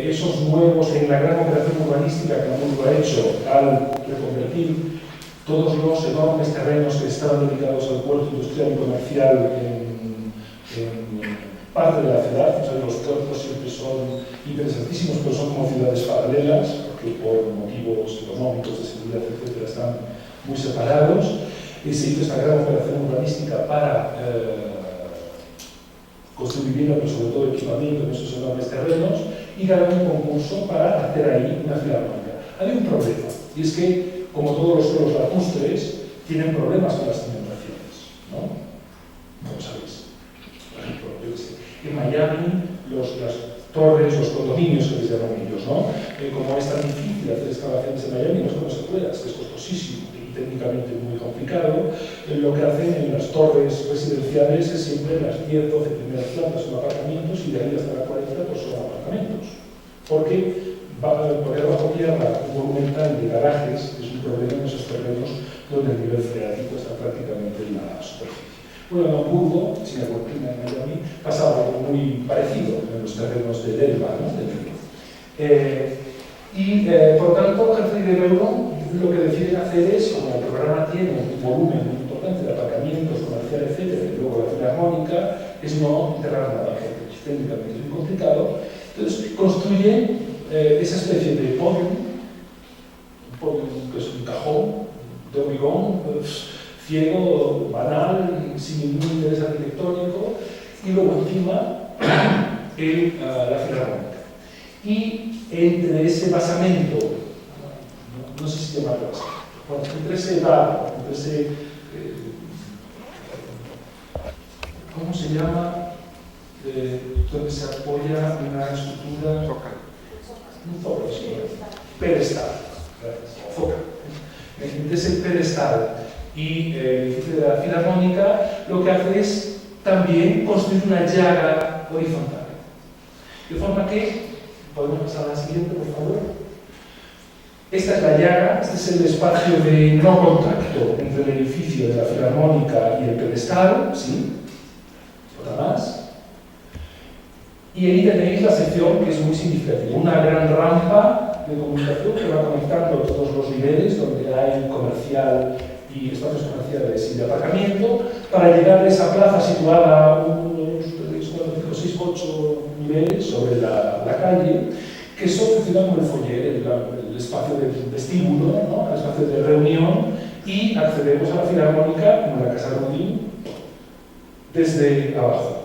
esos nuevos, en la gran operación urbanística que el mundo ha hecho al reconvertir todos los enormes terrenos que estaban dedicados al puerto industrial y comercial en parte de la ciudad. O sea, los puertos siempre son interesantísimos, pero son como ciudades paralelas, porque por motivos económicos, de seguridad, etc., están muy separados. Y se hizo esta gran operación urbanística para construir vivienda, pero sobre todo equipamiento en esos enormes terrenos, y ganaron un concurso para hacer ahí una filarmónica. Había un problema, y es que, como todos los suelos lacustres, tienen problemas con las cimentaciones, ¿no? Como sabéis. Por ejemplo, yo qué sé, en Miami, las torres, los condominios que les llaman ellos, ¿no? Como es tan difícil hacer excavaciones en Miami, no es como se pueda, es que es costosísimo y técnicamente muy complicado. Lo que hacen en las torres residenciales es siempre las 10, 12 primeras plantas son apartamentos y de ahí hasta la 40 pues son apartamentos. Porque poner bajo tierra un monumental de garajes es un problema en esos terrenos donde el nivel freático está prácticamente en la superficie. Bueno, en Hamburgo, sin la cortina en Miami, pasaba algo muy parecido en los terrenos de Elba, ¿no? Por tanto, Hertz de Meuron lo que deciden hacer es, como el programa tiene un volumen muy importante de aparcamientos, comercial, etc., y luego la filarmónica, es no enterrar nada, porque técnicamente es muy complicado. Entonces, construyen esa especie de podium, que es un cajón de hormigón, ciego, banal, sin ningún interés arquitectónico, y luego encima la filarmónica. Y entre ese basamento, no sé si llamarlo así, bueno, entre ese barro, entre ese, ¿cómo se llama? Donde se apoya una estructura, un zócalo, sí, pedestal, o zócalo. Entre ese pedestal y el edificio de la filarmónica, lo que hace es también construir una llaga horizontal. De forma que, podemos pasar a la siguiente, por favor. Esta es la llaga, este es el espacio de no contacto entre el edificio de la filarmónica y el pedestal, ¿sí? Otra más. Y ahí tenéis la sección que es muy significativa, una gran rampa de comunicación que va conectando todos los niveles donde hay comercial y espacios comerciales y de aparcamiento para llegar a esa plaza situada a unos 3, 4, 5, 6, 8 niveles sobre la calle, que eso funciona como el foyer, el espacio de vestíbulo, ¿no? El espacio de reunión, y accedemos a la filarmónica como en la Casa Rodin desde abajo.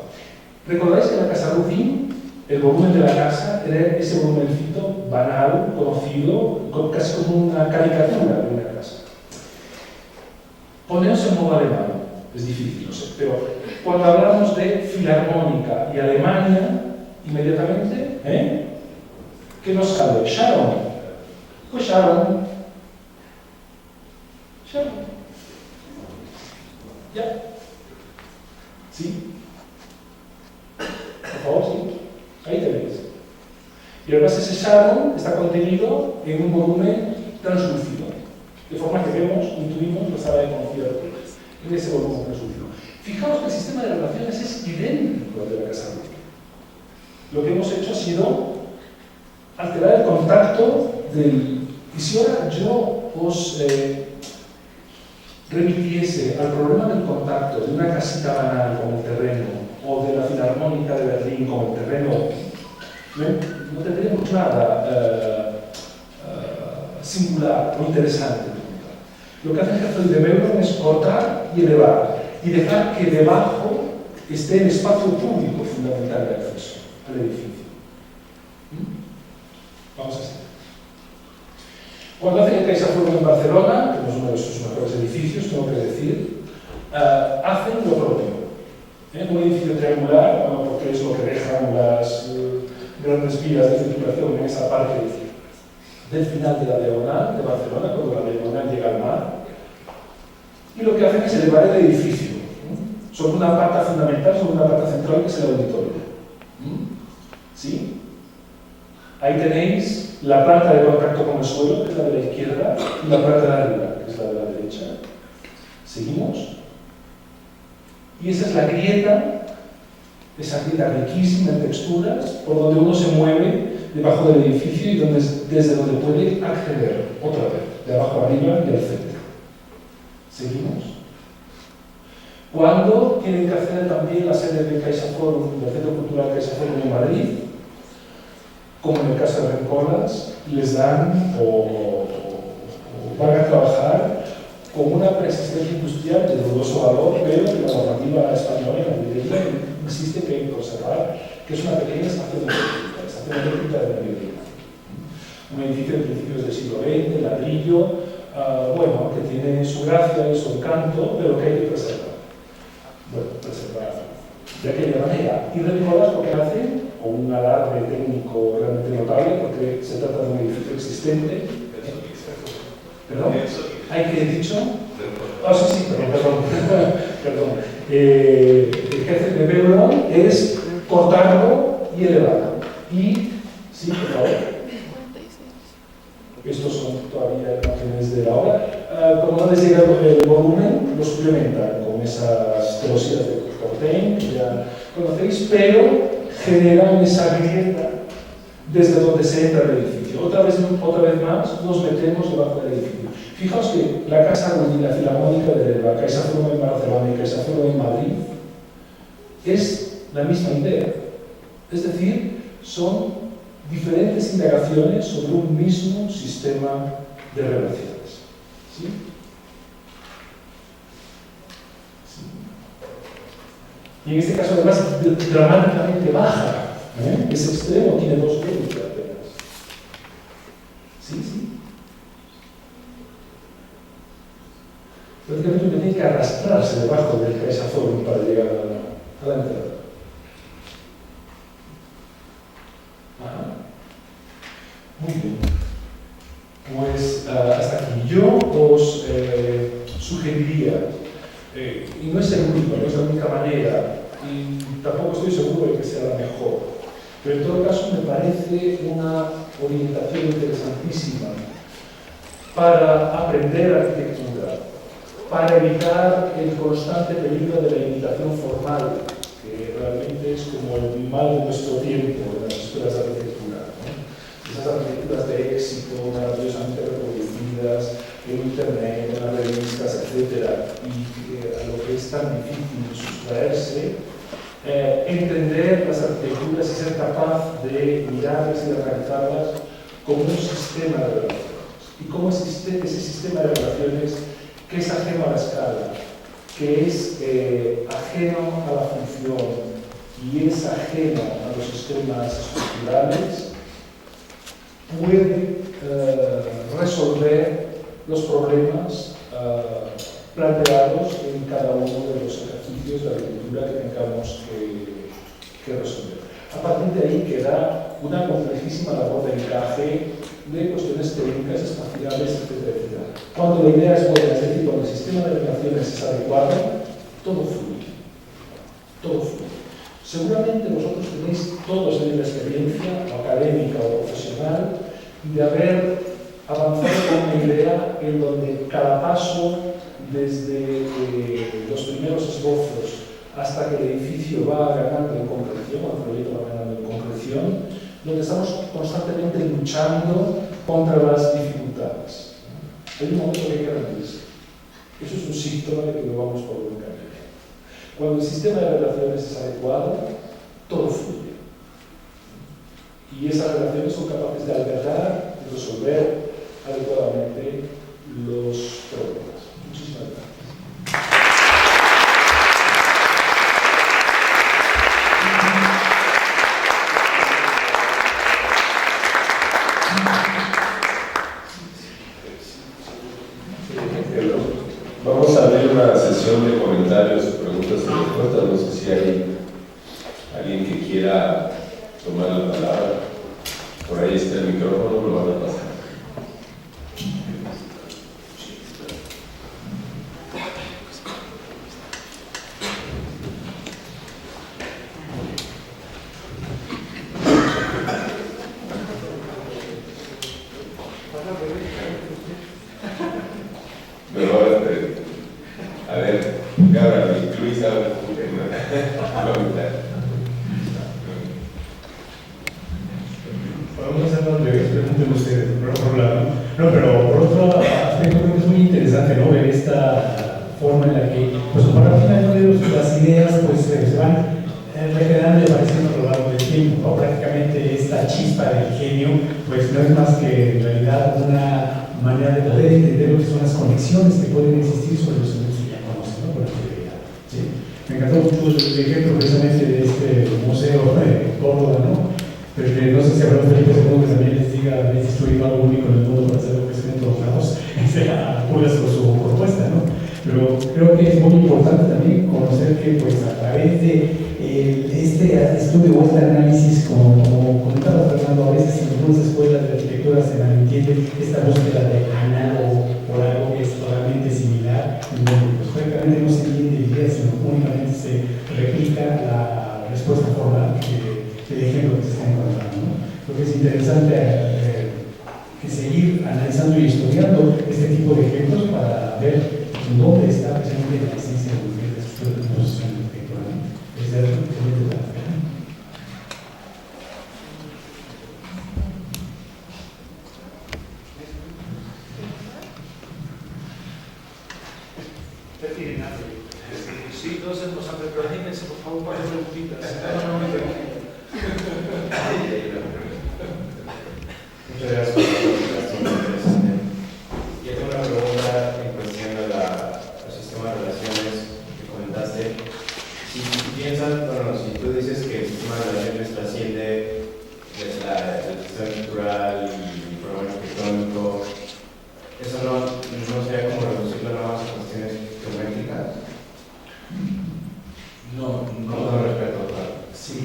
¿Recordáis que en la Casa Rodin el volumen de la casa era ese volumencito banal, conocido, casi como una caricatura de una casa? Poneros en modo alemán, es difícil, no sé, pero cuando hablamos de filarmónica y Alemania, inmediatamente, ¿qué nos sale? Sharon. Pues Sharon. Sharon. ¿Ya? ¿Sí? Por favor, sí. Ahí tenéis. Y además ese Sharon está contenido en un volumen translúcido. De forma que vemos, intuimos la sala de concierto en ese volumen translúcido. Fijaos que el sistema de relaciones es idéntico al de la Casa Rodin. Lo que hemos hecho ha sido alterar el contacto del... Y si ahora yo os remitiese al problema del contacto de una casita banal como el terreno o de la Filarmónica de Berlín como el terreno, no tendríamos nada singular o interesante. Lo que hace Hertz de Meuron es cortar y elevar y dejar que debajo esté el espacio público fundamental de acceso al edificio. Vamos a seguir. Cuando hacen el CaixaForum en Barcelona, que es uno de sus mejores edificios, tengo que decir, hacen lo propio. Un edificio triangular, porque es lo que dejan las grandes vías de circulación en esa parte del final de la diagonal de Barcelona, cuando la diagonal llega al mar. Y lo que hacen es elevar el edificio sobre una pata fundamental, sobre una pata central que es el auditorio. ¿Sí? Ahí tenéis la planta de contacto con el suelo, que es la de la izquierda, y la planta de arriba, que es la de la derecha. ¿Seguimos? Y esa es la grieta, esa grieta riquísima en texturas, por donde uno se mueve debajo del edificio y desde donde puede acceder, otra vez, de abajo arriba y al centro. ¿Seguimos? ¿Cuándo tienen que hacer también la sede de CaixaForum, del Centro Cultural CaixaForum en Madrid? Como en el caso de Rencolas, les dan o van a trabajar con una preexistencia industrial de dudoso valor, pero que la normativa española y la madrileña insiste que hay que conservar, que es una pequeña estación eléctrica de mediodía. Un edificio de principios del siglo XX, ladrillo, bueno, que tiene su gracia y su encanto, pero que hay que preservar. Bueno, preservar de aquella manera. Y Rencolas lo que hace, con un alarde técnico realmente notable, porque se trata de un edificio existente. ¿Perdón? ¿Hay que he dicho? Ah, sí, perdón. Perdón. El jefe de Veuron es cortarlo y elevarlo. Y, sí, por favor. Estos son todavía imágenes de la obra. Como no les llega el volumen, lo suplementan con esas celosías de Cortain, que ya conocéis, pero generan esa grieta desde donde se entra el edificio. Otra vez más nos metemos debajo del edificio. Fijaos que la Casa Ruy y la Filarmónica de Elba, CaixaForum en Barcelona y CaixaForum en Madrid, es la misma idea. Es decir, son diferentes indagaciones sobre un mismo sistema de relaciones. ¿Sí? Sí. Y en este caso, además, dramáticamente baja. Ese extremo tiene 2 metros apenas. ¿Sí? Sí. Prácticamente uno tiene que arrastrarse debajo del CaixaForum para llegar a la entrada. Ajá. Muy bien. Pues hasta aquí. Yo os sugeriría, y no es el único, no es la única manera, y tampoco estoy seguro de que sea la mejor, pero en todo caso me parece una orientación interesantísima para aprender arquitectura, para evitar el constante peligro de la imitación formal, que realmente es como el mal de nuestro tiempo en las escuelas de arquitectura, ¿no? Esas arquitecturas de éxito, maravillosamente reproducidas en internet, en las revistas, etc. Y a lo que es tan difícil sustraerse, entender las arquitecturas y ser capaz de mirarlas y de analizarlas como un sistema de relaciones. Y cómo existe ese sistema de relaciones que es ajeno a la escala, que es ajeno a la función y es ajeno a los esquemas estructurales, puede resolver los problemas planteados en cada uno de los ejercicios de arquitectura que tengamos que resolver. A partir de ahí queda una complejísima labor de encaje de cuestiones técnicas, espaciales, etc. Cuando la idea es buena, es decir, cuando el sistema de relaciones es adecuado, todo fluye. Todo fluye. Seguramente vosotros tenéis todos la experiencia académica o profesional de haber avanzado con una idea en donde cada paso, desde los primeros esbozos hasta que el edificio va ganando en concreción, el proyecto va ganando en concreción, donde estamos constantemente luchando contra las dificultades. Hay un momento que hay que rendirse. Eso es un síntoma de que no vamos por buen camino. Cuando el sistema de relaciones es adecuado, todo fluye. Y esas relaciones son capaces de albergar y resolver adecuadamente los problemas. Muchísimas gracias. Vamos a ver una sesión de comentarios, preguntas y respuestas. No sé si hay alguien que quiera tomar la palabra. Por ahí está el micrófono, lo van a pasar. A ver, Gabriel, Luis, ahora. Podemos hacerlo al revés, pregunten ustedes, por un lado. No, pero por otro aspecto creo que es muy interesante, ¿no? Ver esta forma en la que, pues para final las ideas pues, se van regenerando y apareciendo a lo largo del tiempo, ¿no? Prácticamente esta chispa del genio, pues no es más que en realidad una manera de poder entender lo que son las conexiones que pueden existir sobre los elementos que ya conocen, ¿no? Por la teoría, ¿sí? Me encantó mucho el ejemplo precisamente de este museo de Córdoba, ¿no? Pero que no sé si habrá un Felipe II que también les diga, habéis destruido algo único en el mundo para hacer lo que es en todos lados, sea Julias con su propuesta, ¿no? Pero creo que es muy importante también conocer que, pues, a través de este estudio o este análisis, como comentaba Fernando, a veces en algunas escuelas de arquitectura se malentiende esta búsqueda de análogo por algo que es totalmente similar, en donde pues, prácticamente no se entiende ideas, sino únicamente se replica la respuesta formal el ejemplo que se está encontrando, ¿no? Creo que es interesante que seguir analizando y estudiando este tipo de ejemplos para ver dónde está precisamente la esencia de este tipo de composición arquitectónica. Es realmente la pena. Sí, todos hemos aprendido. Anímense, por favor, para preguntitas. Muchas gracias por la presentación, muy interesante. Yo tengo una pregunta en cuestión al sistema de relaciones que comentaste. Si piensas, bueno, si tú dices que el sistema de relaciones trasciende desde el sistema estructural y el programa arquitectónico, ¿eso no sería como reducirlo nada más a cuestiones geométricas? No, ¿Cómo lo respeto? Sí.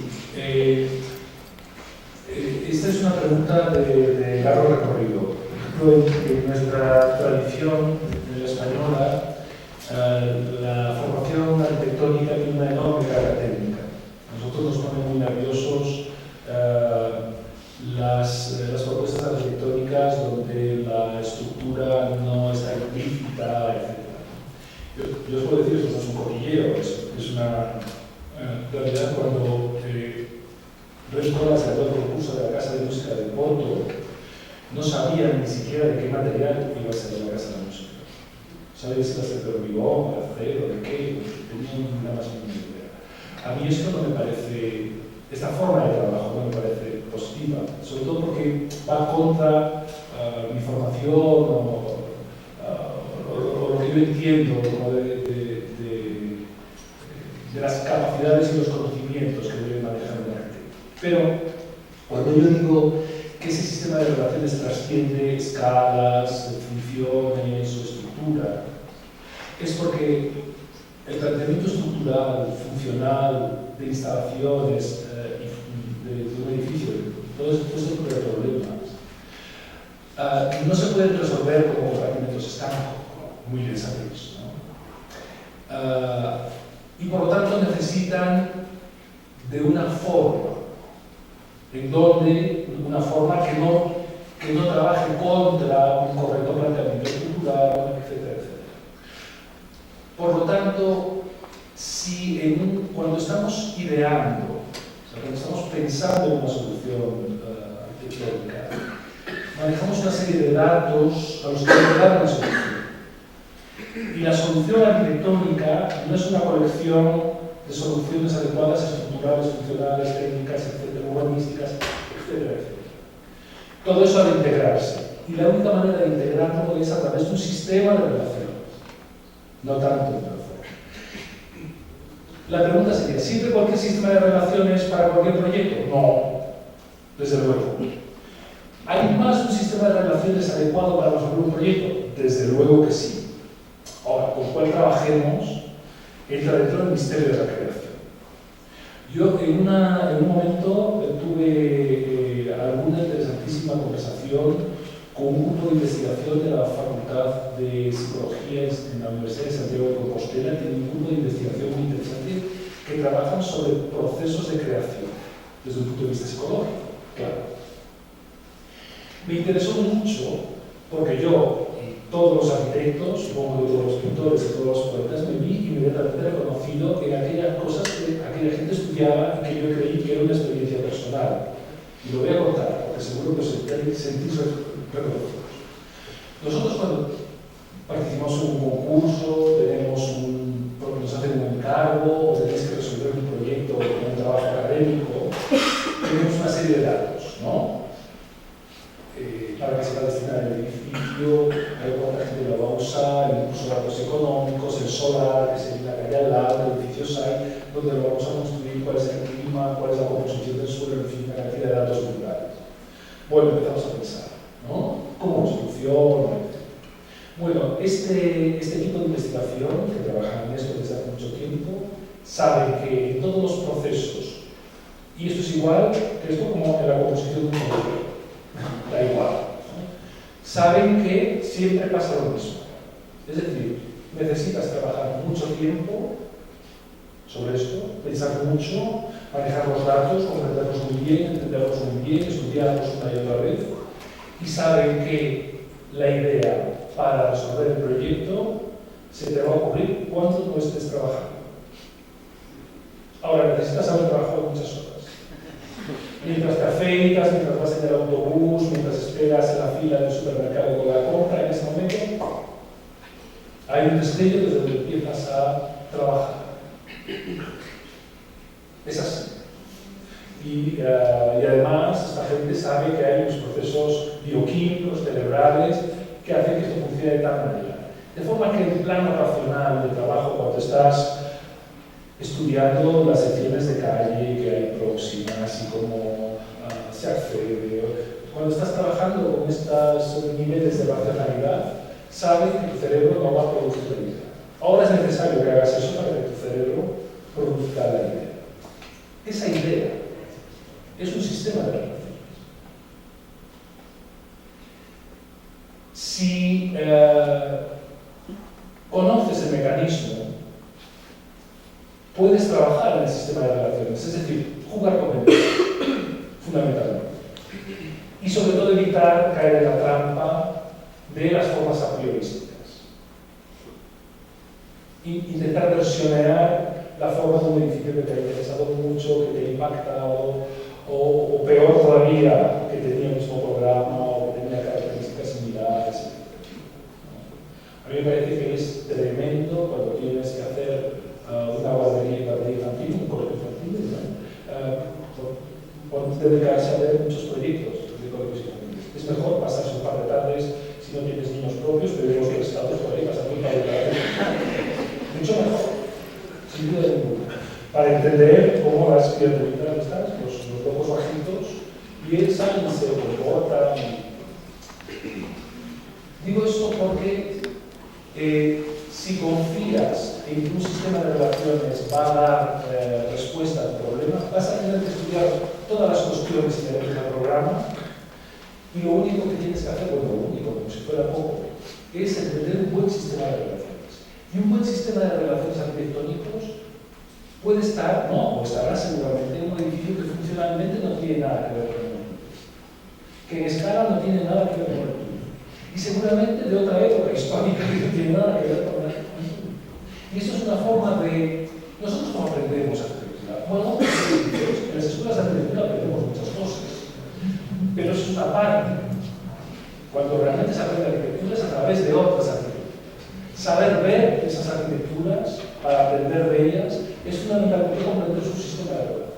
Esta es una pregunta de largo recorrido. Por ejemplo, en nuestra tradición en la española, la formación arquitectónica tiene una enorme carga técnica. Nosotros nos ponen muy nerviosos las propuestas arquitectónicas donde la estructura no está implícita, etc. Yo os puedo decir, esto no es un cotilleo, es una realidad. Cuando Renzo, se el concurso de la Casa de Música de Porto, no sabían ni siquiera de qué material iba a ser la Casa de Música. Sabían si iba a ser de hormigón, de acero, de qué, tenían una más mínima idea. A mí esto no me parece, esta forma de trabajo no me parece positiva, sobre todo porque va contra mi formación o lo que yo entiendo como de las capacidades y los conocimientos que debe manejar un arquitecto. Pero cuando yo digo que ese sistema de relaciones trasciende escalas, funciones o estructura, es porque el planteamiento estructural, funcional, de instalaciones de un edificio, todo ese tipo de problemas, no se pueden resolver como compartimentos estancos, como muy bien sabéis, ¿no? Y por lo tanto necesitan de una forma, en donde una forma que no trabaje contra un correcto planteamiento estructural, etcétera, etcétera. Por lo tanto, si cuando estamos ideando, o sea, cuando estamos pensando en una solución arquitectónica, manejamos una serie de datos a los que hay que dar una solución. Y la solución arquitectónica no es una colección de soluciones adecuadas, estructurales, funcionales, técnicas, etcétera, urbanísticas, etcétera, etcétera. Todo eso ha de integrarse. Y la única manera de integrarlo es a través de un sistema de relaciones, no tanto de una forma. La pregunta sería, ¿sirve cualquier sistema de relaciones para cualquier proyecto? No, desde luego. ¿Hay más de un sistema de relaciones adecuado para resolver un proyecto? Desde luego que sí. Ahora, con cuál trabajemos entra dentro del misterio de la creación. Yo en un momento tuve alguna interesantísima conversación con un grupo de investigación de la Facultad de Psicología en la Universidad de Santiago de Compostela. Tiene un grupo de investigación muy interesante que trabajan sobre procesos de creación desde un punto de vista psicológico, claro. Me interesó mucho porque yo, todos los arquitectos, supongo que todos los pintores y todos los poetas, me vi inmediatamente reconocido en aquellas cosas que aquella gente estudiaba y que yo creí que era una experiencia personal. Y lo voy a contar, porque seguro que os sentís reconocidos. Nosotros cuando participamos en un concurso, porque nos hacen un encargo, o tenéis que resolver un proyecto o un trabajo académico, tenemos una serie de datos, ¿no? Para que se va a destinar el edificio, cuánta gente lo va a usar, incluso datos económicos, el solar, que se viene a calle al lado, edificios hay, dónde lo vamos a construir, cuál es el clima, cuál es la composición del suelo, en fin, una cantidad de datos brutales. Bueno, empezamos a pensar, ¿no? ¿Cómo funciona? Bueno, este equipo de investigación, que trabaja en esto desde hace mucho tiempo, sabe que en todos los procesos, y esto es igual que esto como en la composición de un modelo, da igual, ¿no? Saben que siempre pasa lo mismo. Es decir, necesitas trabajar mucho tiempo sobre esto, pensar mucho, manejar los datos, comprenderlos muy bien, entenderlos muy bien, estudiarlos una y otra vez, y saben que la idea para resolver el proyecto se te va a ocurrir cuando no estés trabajando. Ahora, necesitas haber trabajado muchas horas. Mientras te afeitas, mientras vas en el autobús, mientras esperas en la fila del supermercado con la compra, en ese momento hay un destello desde donde empiezas a trabajar. Es así. Y además, esta gente sabe que hay unos procesos bioquímicos, cerebrales, que hacen que esto funcione de tal manera. De forma que el plano racional de trabajo, cuando estás estudiando las secciones de calle que hay próximas y cómo se accede, cuando estás trabajando con estos niveles de racionalidad, sabes que tu cerebro no va a producir la idea. Ahora es necesario que hagas eso para que tu cerebro produzca la idea. Esa idea es un sistema de relaciones. Si conoces el mecanismo, puedes trabajar en el sistema de relaciones, es decir, jugar con él, fundamentalmente. Y sobre todo evitar caer en la trampa de las formas a priorísticas. Intentar versionar la forma de un edificio que te ha interesado mucho, que te ha impactado, o peor todavía, que tenía el mismo programa o que tenía características similares, etc. A mí me parece que es tremendo cuando tienes que hacer una guardería infantil, un colegio infantil, ¿no? Dedicarse a ver muchos proyectos de colegios infantiles. Es mejor pasarse un par de tardes, si no tienes niños propios, pero los prestados por ahí, pasar un par de tardes. Mucho mejor, sin duda ninguna. Para entender cómo las criaturitas estas, los locos bajitos, piensan y se comportan. Digo esto porque si confías en que un sistema de relaciones va a dar respuesta al problema, vas a tener que estudiar todas las cuestiones inherentes al programa y lo único que tienes que hacer, bueno, lo único, como si fuera poco, es entender un buen sistema de relaciones. Y un buen sistema de relaciones arquitectónicos puede estar, no, o estará seguramente en un edificio que funcionalmente no tiene nada que ver con el tuyo, que en escala no tiene nada que ver con el tuyo, y seguramente de otra época histórica que no tiene nada que ver con el tuyo. Y eso es una forma de... Nosotros no aprendemos arquitectura. Bueno, en las escuelas de arquitectura aprendemos muchas cosas, pero eso es una parte. Cuando realmente se aprende arquitectura es a través de otras arquitecturas. Saber ver esas arquitecturas para aprender de ellas es fundamental porque comprender su sistema de relaciones.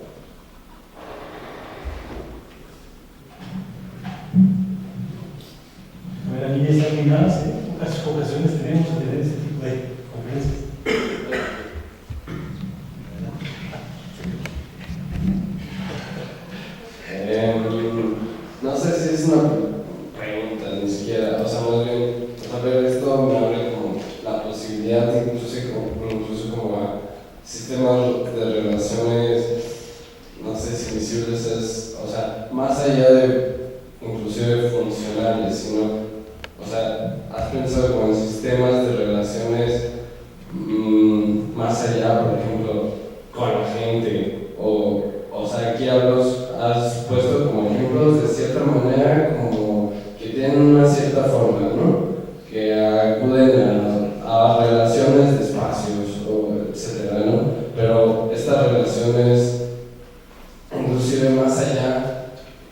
Bueno, a mí ya está muy más, pocas ocasiones tenemos que tener este tipo de conferencias. No sé si es una pregunta, ni siquiera, o sea, más bien, saber esto me abre como la posibilidad, incluso como a sistemas de relaciones, no sé si visibles es, o sea, más allá de inclusive funcionales, sino, o sea, has pensado como en sistemas de relaciones más allá, por ejemplo, con la gente, o sea, aquí has puesto como ejemplos de cierta manera como que tienen una cierta forma, ¿no? Que acuden a relaciones de espacios, etcétera, ¿no? Pero estas relaciones, inclusive más allá,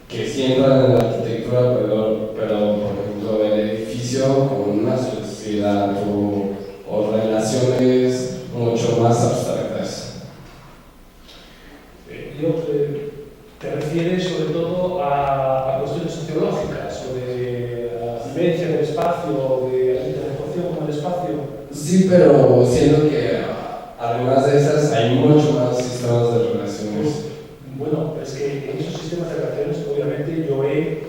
que sí entran en la arquitectura, pero por ejemplo, el edificio con una sociedad o relaciones mucho más abstractas. Te refieres sobre todo a cuestiones sociológicas o de la vivencia del espacio o de la interactuación con el espacio. Sí, pero siento que además de esas hay mucho más sistemas de relaciones. Bueno, es que en esos sistemas de relaciones obviamente yo he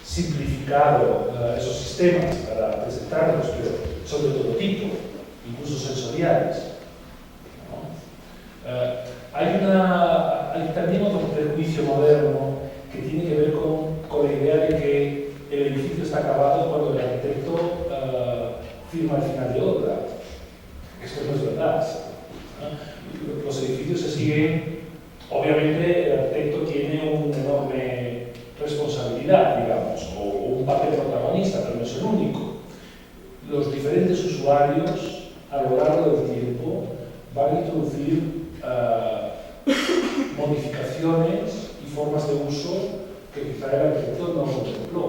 simplificado esos sistemas para presentarlos, pero son de todo tipo, incluso sensoriales, ¿no? Hay también otro prejuicio moderno que tiene que ver con la idea de que el edificio está acabado cuando el arquitecto firma el final de obra. Esto no es verdad, ¿no? Los edificios se siguen. Obviamente el arquitecto tiene una enorme responsabilidad, digamos, o un papel protagonista, pero no es el único. Los diferentes usuarios, a lo largo del tiempo, van a introducir modificaciones y formas de uso que quizá el arquitecto no contempló.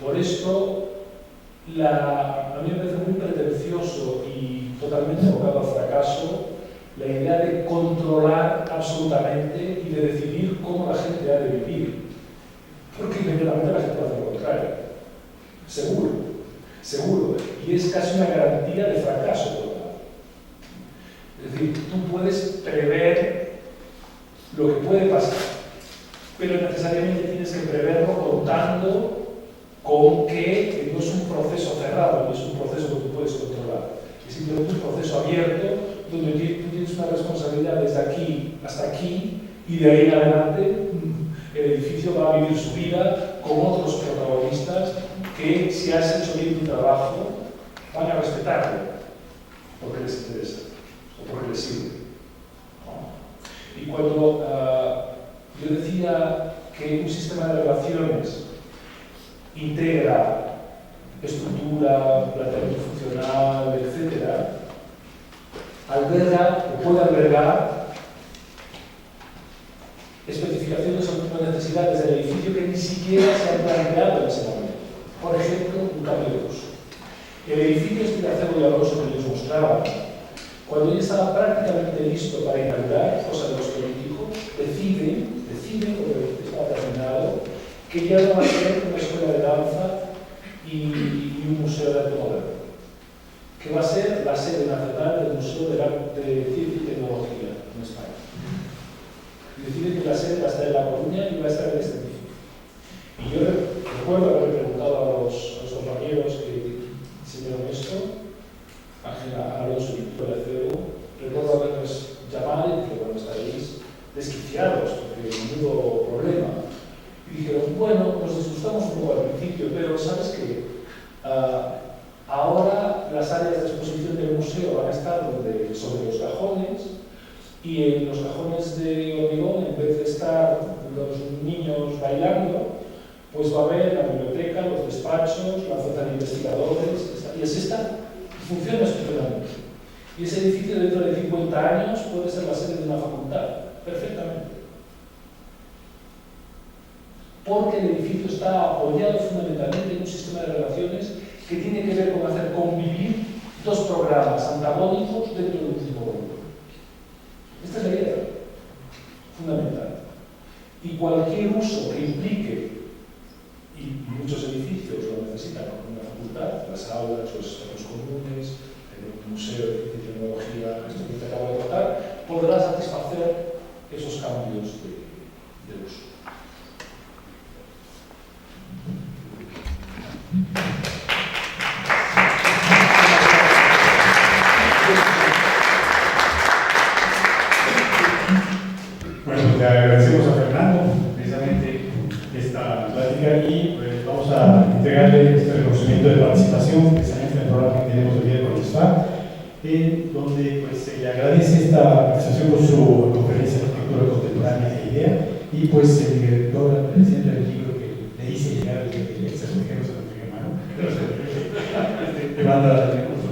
Por esto, a mí me parece muy pretencioso y totalmente abocado al fracaso la idea de controlar absolutamente y de decidir cómo la gente ha de vivir. Porque inmediatamente la gente va a hacer lo contrario. Seguro, seguro. Y es casi una garantía de fracaso total. Es decir, tú puedes prever lo que puede pasar, pero necesariamente tienes que preverlo contando con que no es un proceso cerrado, no es un proceso que tú puedes controlar. Es simplemente un proceso abierto donde tú tienes una responsabilidad desde aquí hasta aquí y de ahí en adelante el edificio va a vivir su vida con otros protagonistas que, si has hecho bien tu trabajo, van a respetarlo porque les interesa o porque les sirve. Y cuando yo decía que un sistema de relaciones integra estructura, planteamiento funcional, etc., alberga o puede albergar especificaciones sobre las necesidades del edificio que ni siquiera se han planteado en ese momento. Por ejemplo, un cambio de uso. El edificio este de acero y Alonso que les mostraba, cuando ya estaba prácticamente listo para inaugurar, cosa de los políticos, deciden, porque estaba terminado, que ya no va a ser una escuela de danza y un museo de arte moderno, que va a ser la sede nacional del Museo de Ciencia y Tecnología en España. Y deciden que la sede va a estar en La Coruña y va a estar en este edificio. Y yo recuerdo haber preguntado a los compañeros que enseñaron esto, Ángela Alonso y Víctor Acero, recuerdo haberles llamado y que bueno, estaréis desquiciados, porque menudo problema. Y dijeron, bueno, nos disgustamos un poco al principio, pero sabes que ahora las áreas de exposición del museo van a estar sobre los cajones, y en los cajones de hormigón, en vez de estar los niños bailando, pues va a haber la biblioteca, los despachos, la zona de investigadores, y así está. Funciona estupendamente. Y ese edificio dentro de 50 años puede ser la sede de una facultad, perfectamente. Porque el edificio está apoyado fundamentalmente en un sistema de relaciones que tiene que ver con hacer convivir dos programas antagónicos dentro de un mismo grupo. Esta es la idea fundamental. Y cualquier uso que implique, y muchos edificios lo necesitan como una facultad, las aulas, los espacios comunes, el museo de tecnología, esto que te acabo de contar, podrá satisfacer esos cambios de uso. Bueno, le agradecemos a Fernando precisamente esta plática y pues, vamos a entregarle este reconocimiento de participación precisamente en el programa que tenemos el día con el SFA, donde pues, se le agradece esta participación con su conferencia de arquitectura contemporánea e idea, y pues el director, el presidente del libro que le hice llegar el extranjero se lo entregué, ¿no? Te va a demanda de recursos.